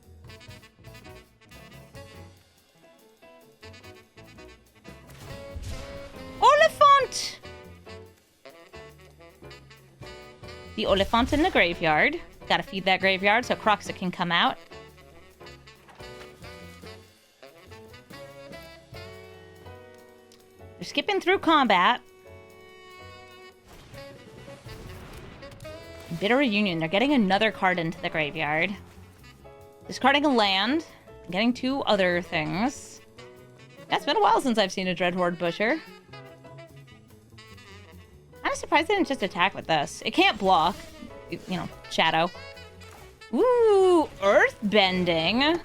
Oliphant! The Oliphant in the graveyard. Gotta feed that graveyard so Croxa can come out. They're skipping through combat. Bitter Reunion. They're getting another card into the graveyard. Discarding a land. Getting 2 other things. Yeah, it's been a while since I've seen a Dreadhorde Butcher. I'm surprised they didn't just attack with this. It can't block. You know, Shadow. Ooh, Earthbending.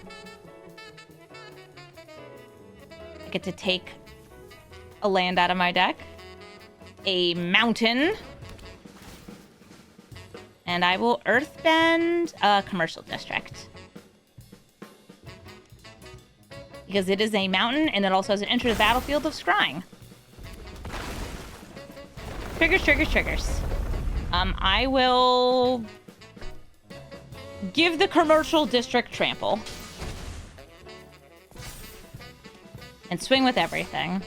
I get to take a land out of my deck. A mountain. And I will Earthbend a commercial district. Because it is a mountain, and it also has an enter the battlefield of scrying. Triggers, triggers, triggers. I will give the commercial district trample. And swing with everything.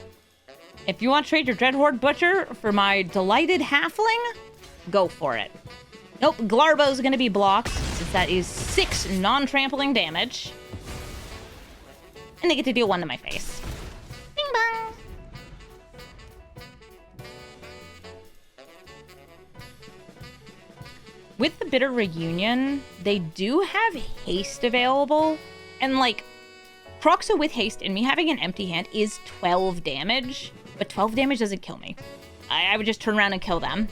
If you want to trade your Dreadhorde Butcher for my Delighted Halfling, Go for it. Nope, Glarbo's gonna be blocked, since that is 6 non-trampling damage. And they get to deal 1 to my face. Bing bong! With the Bitter Reunion, they do have haste available, and like, Croxa with haste and me having an empty hand is 12 damage, but 12 damage doesn't kill me. I would just turn around and kill them.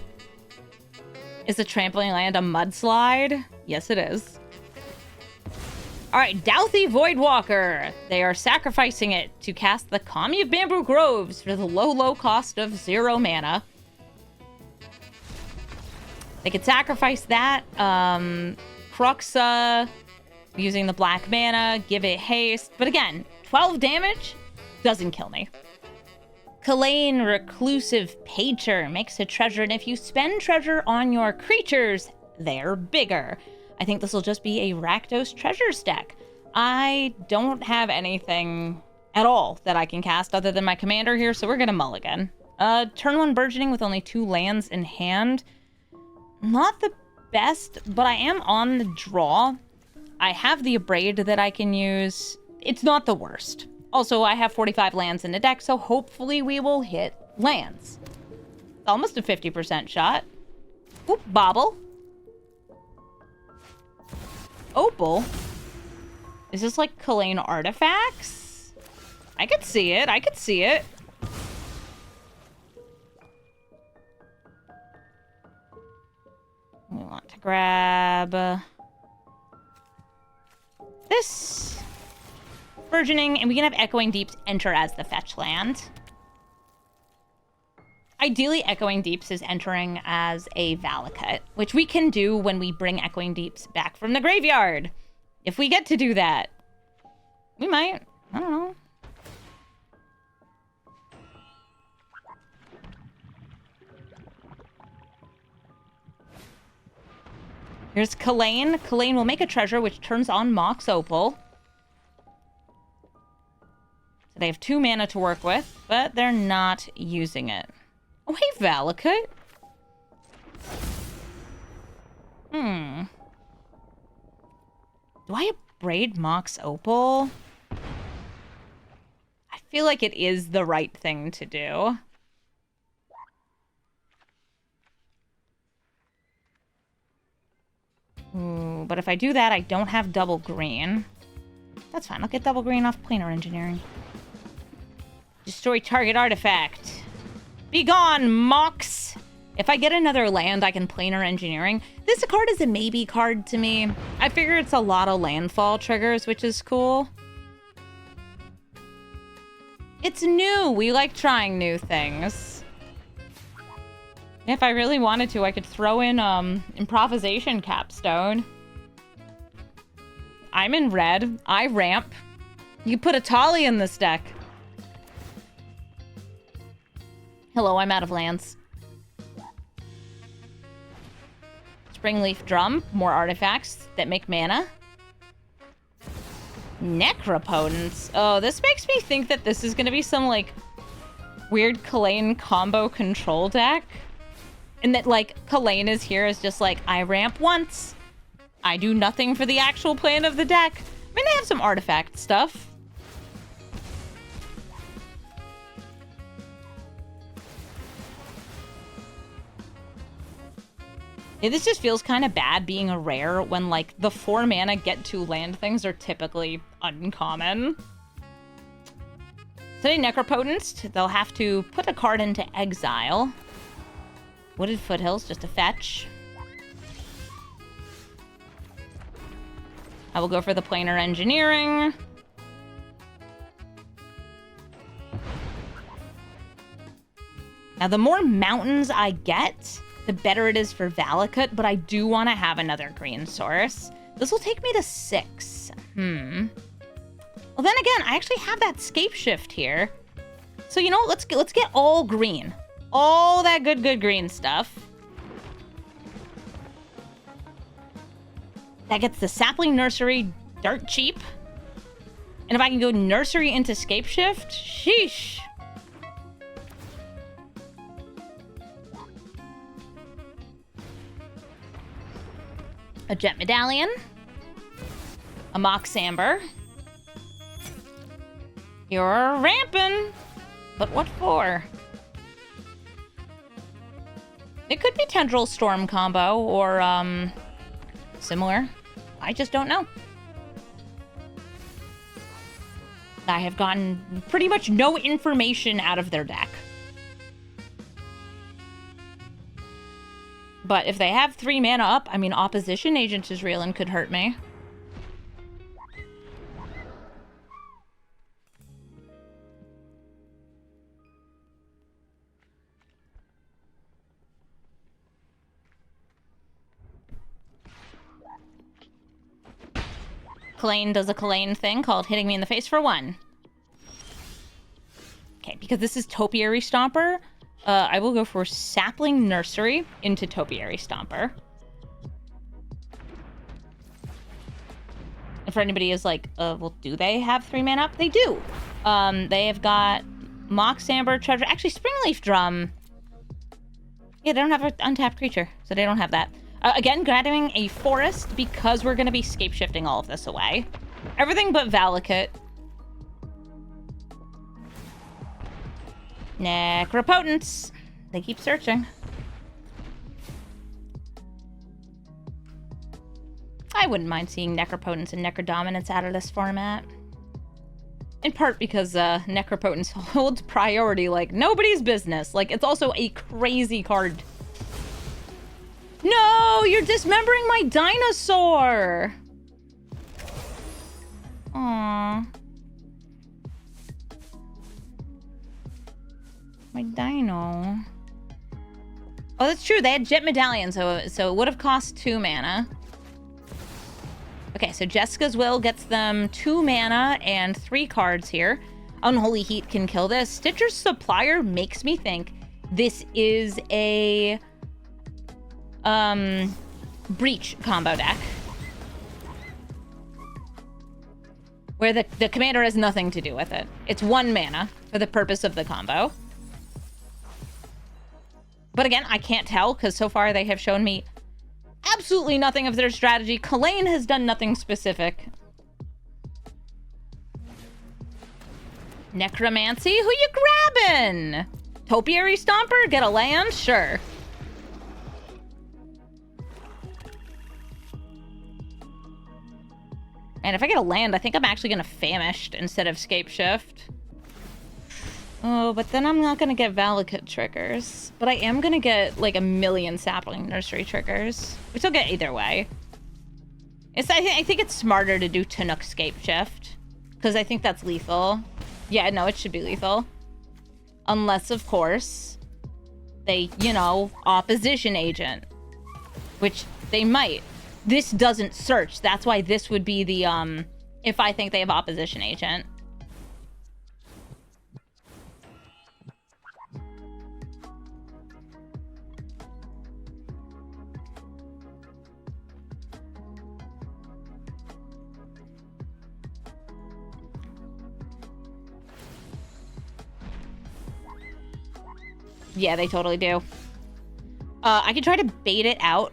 Is the trampling land a mudslide? Yes, it is. All right, Douthie Voidwalker. They are sacrificing it to cast the Kami of Bamboo Groves for the low cost of 0 mana. They could sacrifice that. Croxa, using the black mana, give it haste. But again, 12 damage doesn't kill me. Kalain, Reclusive Pager, makes a treasure, and if you spend treasure on your creatures, they're bigger. I think this will just be a Rakdos treasures deck. I don't have anything at all that I can cast other than my commander here, so we're gonna mulligan. Turn 1 Burgeoning with only 2 lands in hand. Not the best, but I am on the draw. I have the Abrade that I can use. It's not the worst. Also, I have 45 lands in the deck, so hopefully we will hit lands. Almost a 50% shot. Oop, Bobble. Opal. Is this like Kalain artifacts? I could see it. I could see it. We want to grab this. Burgeoning, and we can have Echoing Deeps enter as the fetch land. Ideally, Echoing Deeps is entering as a Valakut, which we can do when we bring Echoing Deeps back from the graveyard. If we get to do that, we might. I don't know. Here's Kalain. Kalain will make a treasure, which turns on Mox Opal. They have 2 mana to work with, but they're not using it. Oh, hey, Valakut. Do I Abrade Mox Opal? I feel like it is the right thing to do. Ooh, but if I do that, I don't have double green. That's fine. I'll get double green off Planar Engineering. Destroy target artifact. Be gone, Mox! If I get another land, I can Planar Engineering. This card is a maybe card to me. I figure it's a lot of landfall triggers, which is cool. It's new. We like trying new things. If I really wanted to, I could throw in Improvisation Capstone. I'm in red. I ramp. You put a Tali in this deck. Hello, I'm out of lands. Springleaf Drum, more artifacts that make mana. Necropotence. Oh, this makes me think that this is going to be some, like, weird Kalain combo control deck. And that, like, Kalain is here as just like, I ramp once. I do nothing for the actual plan of the deck. I mean, they have some artifact stuff. Yeah, this just feels kind of bad being a rare when, like, the 4 mana get 2 land things are typically uncommon. Today, Necropotence, they'll have to put a card into exile. Wooded Foothills, just a fetch. I will go for the Planar Engineering. Now, the more mountains I get, the better it is for Valakut, but I do want to have another green source. This will take me to 6. Well, then again, I actually have that Scape Shift here. So, you know what? Let's get all green. All that good green stuff. That gets the Sapling Nursery dirt cheap. And if I can go Nursery into Scape Shift, sheesh. A Jet Medallion. A Mox Amber. You're ramping. But what for? It could be Tendril Storm combo or, similar. I just don't know. I have gotten pretty much no information out of their deck. But if they have 3 mana up, I mean, Opposition Agent is real and could hurt me. Kalane does a Kalane thing called hitting me in the face for 1. Okay, because this is Topiary Stomper, I will go for Sapling Nursery into Topiary Stomper. And for anybody who's like, well, do they have 3 mana up? They do. They have got Mox Amber, Treasure. Actually, Springleaf Drum. Yeah, they don't have an untapped creature, so they don't have that. Again, grabbing a forest because we're going to be scape-shifting all of this away. Everything but Valakut. Necropotence. They keep searching. I wouldn't mind seeing Necropotence and Necrodominance out of this format. In part because Necropotence holds priority like nobody's business. Like, it's also a crazy card. No, you're dismembering my dinosaur! Aww. My dino. Oh, that's true. They had Jet Medallion, so it would have cost 2 mana. Okay, so Jessica's Will gets them 2 mana and 3 cards here. Unholy Heat can kill this. Stitcher's Supplier makes me think this is a Breach combo deck. Where the commander has nothing to do with it. It's 1 mana for the purpose of the combo. But again, I can't tell because so far they have shown me absolutely nothing of their strategy. Kalane has done nothing specific. Necromancy? Who you grabbing? Topiary Stomper? Get a land? Sure. And if I get a land, I think I'm actually going to Famished instead of Scape Shift. Oh, but then I'm not going to get Valakut triggers. But I am going to get like a million Sapling Nursery triggers. Which I'll get either way. I think it's smarter to do Tannuk Scape Shift. Because I think that's lethal. Yeah, no, it should be lethal. Unless, of course, they, you know, Opposition Agent. Which they might. This doesn't search. That's why this would be the, if I think they have Opposition Agent. Yeah, they totally do. I could try to bait it out.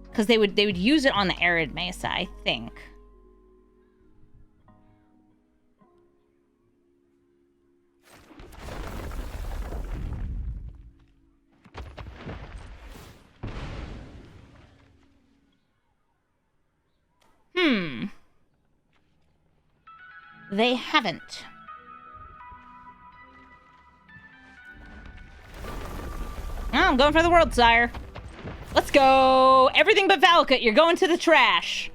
Because they would use it on the Arid Mesa, I think. They haven't. Oh, I'm going for the world, sire. Let's go! Everything but Valakut, you're going to the trash.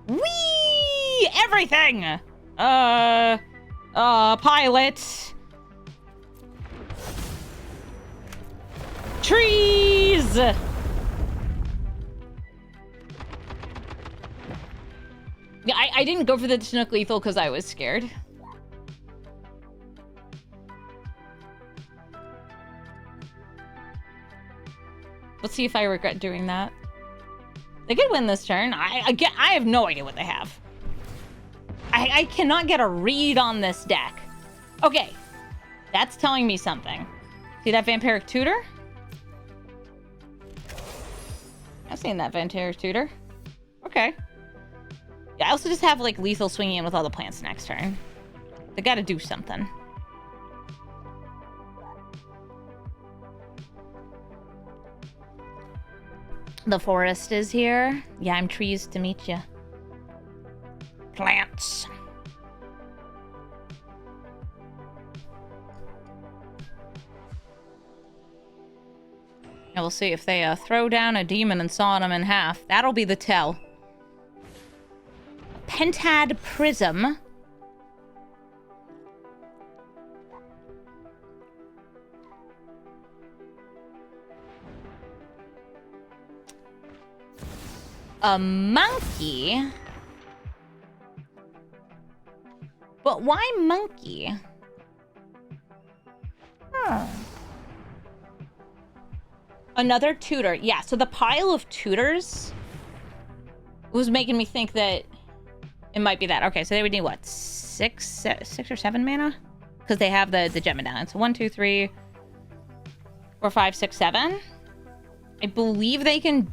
Whee! Everything! Pilot. Trees! Yeah, I didn't go for the Tannuk lethal because I was scared. Let's see if I regret doing that. They could win this turn. I have no idea what they have. I cannot get a read on this deck. Okay. That's telling me something. See that Vampiric Tutor? I've seen that Vampiric Tutor. Okay. Yeah, I also just have, like, lethal swinging in with all the plants next turn. They gotta do something. The forest is here. Yeah, I'm trees to meet you. Plants. And we'll see if they throw down a demon and saw him in half. That'll be the tell. Pentad Prism. A monkey? But why monkey? Another tutor. Yeah, so the pile of tutors was making me think that it might be that. Okay, so they would need what? Six or seven mana? Because they have the gem medallion. So 1, 2, 3, 4, 5, 6, 7. I believe they can...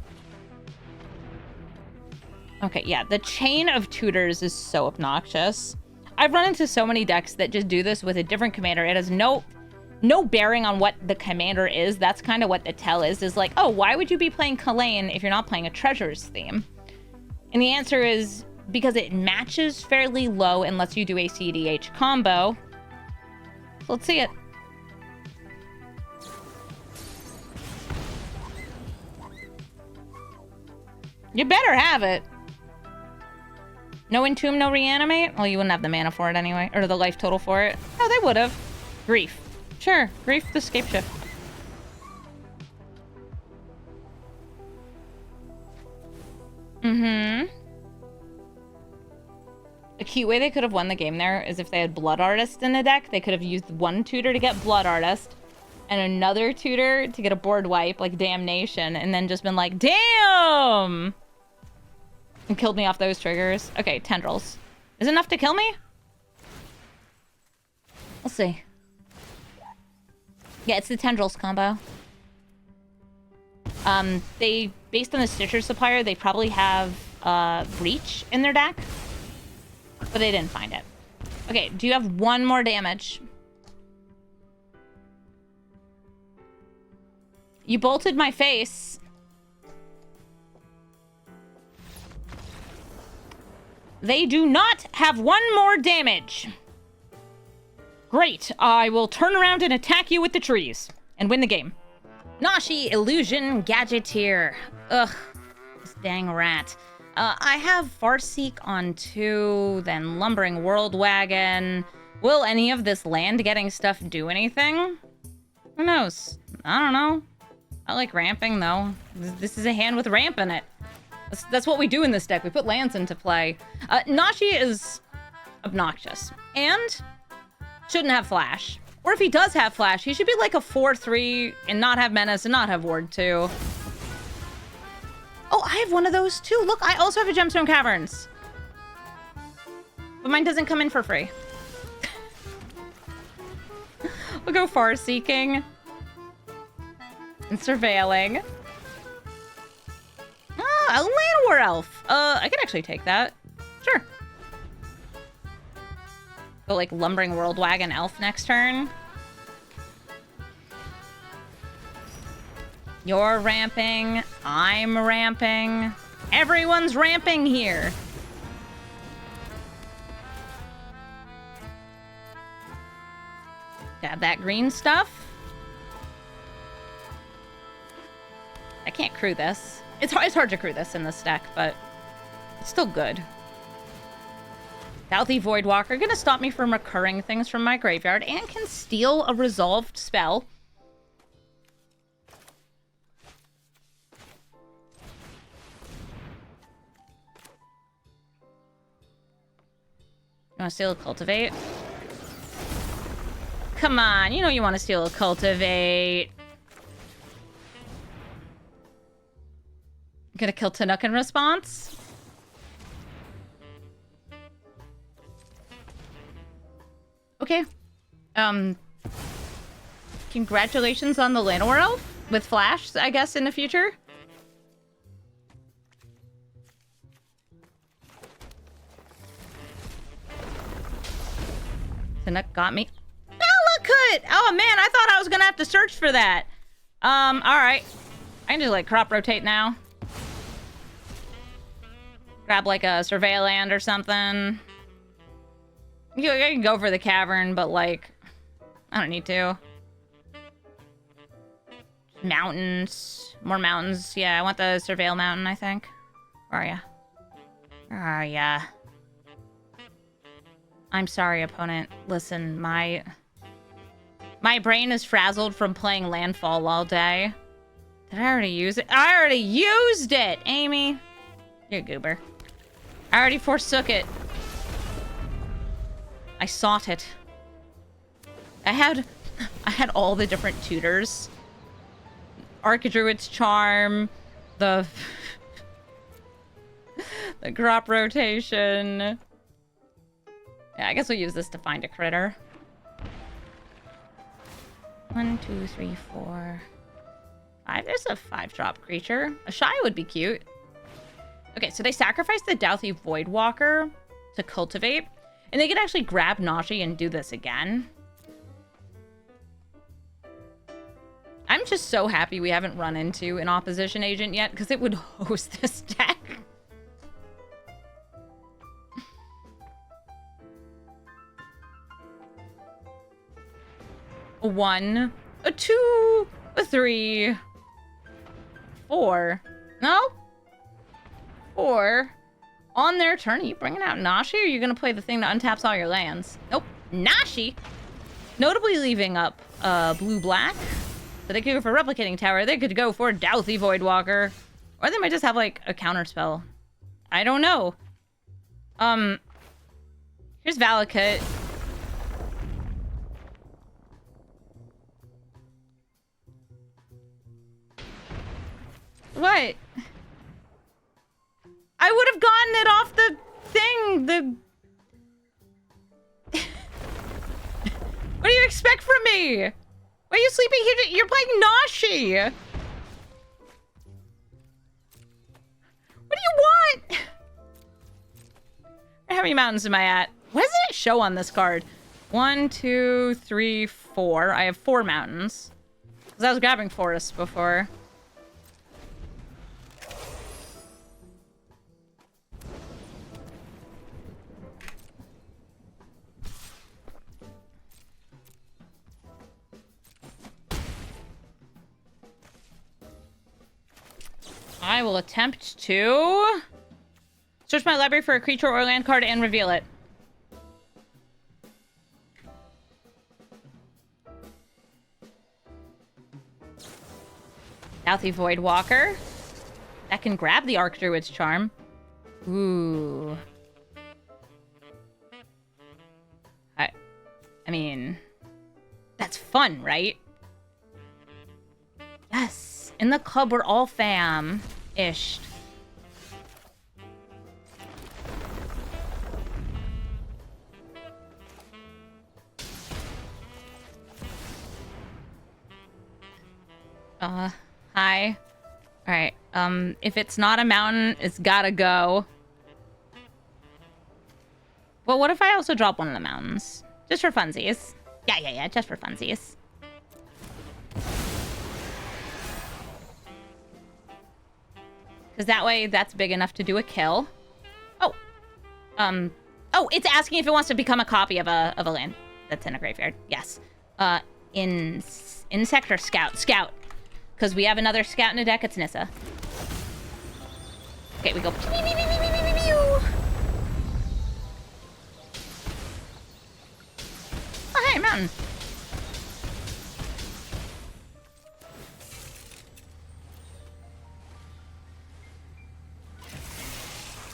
Okay, yeah, the chain of tutors is so obnoxious. I've run into so many decks that just do this with a different commander. It has no bearing on what the commander is. That's kind of what the tell is like, oh, why would you be playing Kalain if you're not playing a Treasures theme? And the answer is because it matches fairly low and lets you do a CDH combo. So let's see it. You better have it. No Entomb, no Reanimate? Well, you wouldn't have the mana for it anyway. Or the life total for it. Oh, they would have. Grief. Sure. Grief the Scapeshift. Mm-hmm. A cute way they could have won the game there is if they had Blood Artist in the deck, they could have used one tutor to get Blood Artist and another tutor to get a board wipe, like Damnation, and then just been like, damn! And killed me off those triggers. Okay, Tendrils. Is it enough to kill me? We'll see. Yeah, it's the Tendrils combo. They, based on the Stitcher supplier, they probably have Breach in their deck. But they didn't find it. Okay, do you have one more damage? You bolted my face. They do not have one more damage. Great. I will turn around and attack you with the trees. And win the game. Nashi Illusion Gadgeteer. Ugh. This dang rat. I have Farseek on 2, then Lumbering World Wagon. Will any of this land getting stuff do anything? Who knows? I don't know. I like ramping, though. This is a hand with ramp in it. That's what we do in this deck. We put lands into play. Nashi is obnoxious. And shouldn't have Flash. Or if he does have Flash, he should be like a 4-3 and not have Menace and not have Ward 2. Oh, I have one of those too. Look, I also have a Gemstone Caverns. But mine doesn't come in for free. We'll go Far Seeking. And Surveilling. Ah, a Llanowar Elf. I can actually take that. Sure. Go like Lumbering World Wagon Elf next turn. You're ramping. I'm ramping. Everyone's ramping here. Got that green stuff. I can't crew this. It's hard to crew this in this deck, but it's still good. Southie Voidwalker gonna stop me from recurring things from my graveyard and can steal a resolved spell. You want to steal a Cultivate? Come on, you know you want to steal a Cultivate. Gonna kill Tannuk in response. Okay. Congratulations on the Llanowar Elf with Flash, I guess, in the future. Tannuk got me. Valakut! Oh man, I thought I was gonna have to search for that. Alright. I can just like crop rotate now. Grab like a surveil land or something. I can go for the cavern, but like, I don't need to. Mountains. More mountains. Yeah, I want the surveil mountain, I think. Where are ya? Where are ya? I'm sorry, opponent. Listen, my brain is frazzled from playing Landfall all day. Did I already use it? I already used it, Amy. You're a goober. I already forsook it. I sought it. I had all the different tutors. Archidruid's Charm, the crop rotation. Yeah, I guess we'll use this to find a critter. 1, 2, 3, 4, 5. There's a 5-drop creature. A Shy would be cute. Okay, so they sacrificed the Douthie Voidwalker to cultivate. And they could actually grab Nashi and do this again. I'm just so happy we haven't run into an opposition agent yet, because it would host this deck. A 1, a 2, a 3, 4. No? 4. On their turn, are you bringing out Nashi, or are you going to play the thing that untaps all your lands? Nope. Nashi! Notably leaving up blue-black. So they could go for Replicating Tower. They could go for Douthie Voidwalker. Or they might just have, like, a counterspell. I don't know. Here's Valakut. What? I would have gotten it off the thing. What do you expect from me? Why are you sleeping here? You're playing Nashi. What do you want? How many mountains am I at? What does it show on this card? 1, 2, 3, 4. I have 4 mountains. Because I was grabbing forests before. I will attempt to search my library for a creature or land card and reveal it. Douthie Voidwalker. That can grab the Archdruid's Charm. Ooh. I mean, that's fun, right? Yes. In the club, we're all fam-ish. Hi. Alright, if it's not a mountain, it's gotta go. Well, what if I also drop one of the mountains? Just for funsies. Yeah, just for funsies. Because that way, that's big enough to do a kill. Oh. Oh, it's asking if it wants to become a copy of a land that's in a graveyard. Yes. Insect or scout? Scout. Because we have another scout in the deck. It's Nissa. Okay, we go. Oh, hey, mountain.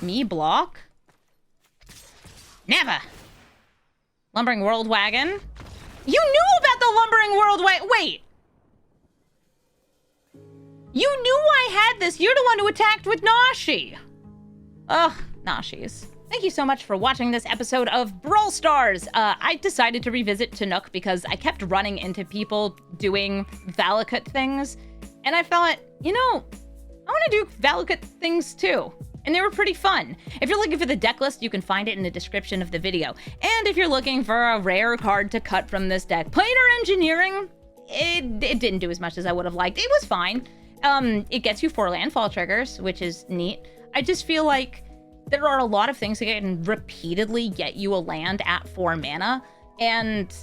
Me block? Never. Lumbering World Wagon? You knew about the Lumbering World Wagon. Wait. You knew I had this. You're the one who attacked with Nashi. Ugh, Nashis. Thank you so much for watching this episode of Brawl Stars. I decided to revisit Tannuk because I kept running into people doing Valakut things. And I thought, you know, I want to do Valakut things too. And they were pretty fun. If you're looking for the deck list, you can find it in the description of the video. And if you're looking for a rare card to cut from this deck, Planar Engineering, it didn't do as much as I would have liked. It was fine. It gets you 4 landfall triggers, which is neat. I just feel like there are a lot of things that can repeatedly get you a land at 4 mana, and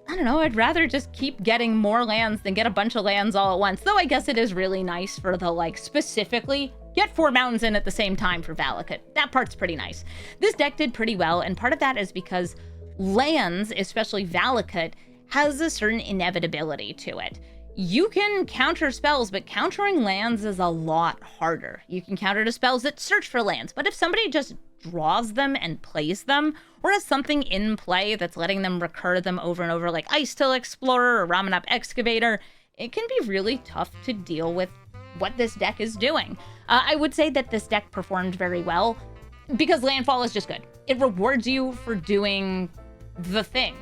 I don't know, I'd rather just keep getting more lands than get a bunch of lands all at once, though I guess it is really nice for the, like, specifically get 4 mountains in at the same time for Valakut. That part's pretty nice. This deck did pretty well, and part of that is because lands, especially Valakut, has a certain inevitability to it. You can counter spells, but countering lands is a lot harder. You can counter the spells that search for lands, but if somebody just draws them and plays them, or has something in play that's letting them recur them over and over, like Ice Till Explorer or Ramen Excavator, it can be really tough to deal with what this deck is doing. I would say that this deck performed very well because landfall is just good. It rewards you for doing the thing.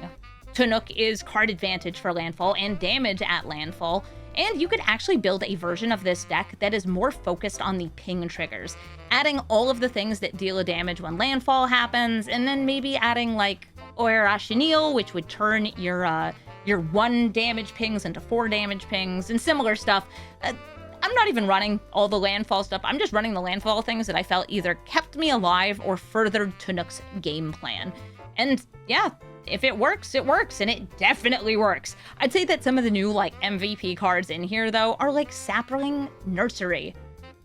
Tannuk is card advantage for landfall and damage at landfall, and you could actually build a version of this deck that is more focused on the ping triggers, adding all of the things that deal a damage when landfall happens, and then maybe adding like Oera Chenille, which would turn your 1 damage pings into 4 damage pings, and similar stuff. I'm not even running all the landfall stuff. I'm just running the landfall things that I felt either kept me alive or furthered Tannuk's game plan. And yeah, if it works, and it definitely works. I'd say that some of the new, like, MVP cards in here, though, are like Sapling Nursery.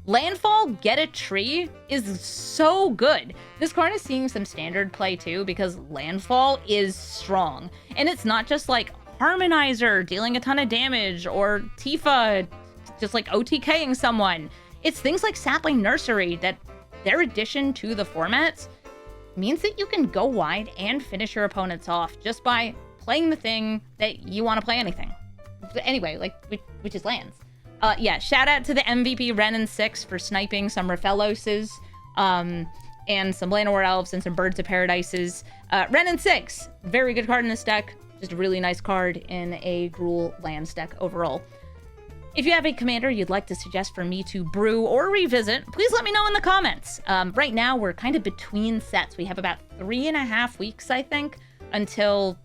Landfall Get a Tree is so good. This card is seeing some standard play, too, because Landfall is strong. And it's not just, like, Harmonizer dealing a ton of damage, or Tifa just, like, OTKing someone. It's things like Sapling Nursery that their addition to the formats means that you can go wide and finish your opponents off just by playing the thing that you want to play anything. Anyway, like, which is lands. Yeah, shout out to the MVP Renin 6 for sniping some Rapheloses, and some Llanowar Elves and some Birds of Paradises. Renin 6, very good card in this deck. Just a really nice card in a Gruul lands deck overall. If you have a commander you'd like to suggest for me to brew or revisit, please let me know in the comments. Right now, we're kind of between sets. We have about 3.5 weeks, I think, until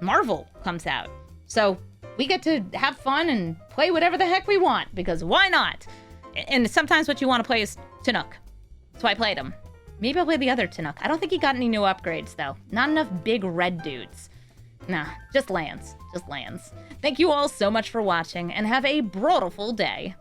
Marvel comes out. So we get to have fun and play whatever the heck we want, because why not? And sometimes what you want to play is Tannuk. So I played him. Maybe I'll play the other Tannuk. I don't think he got any new upgrades, though. Not enough big red dudes. Nah, just lands. Just lands. Thank you all so much for watching, and have a brawlful day.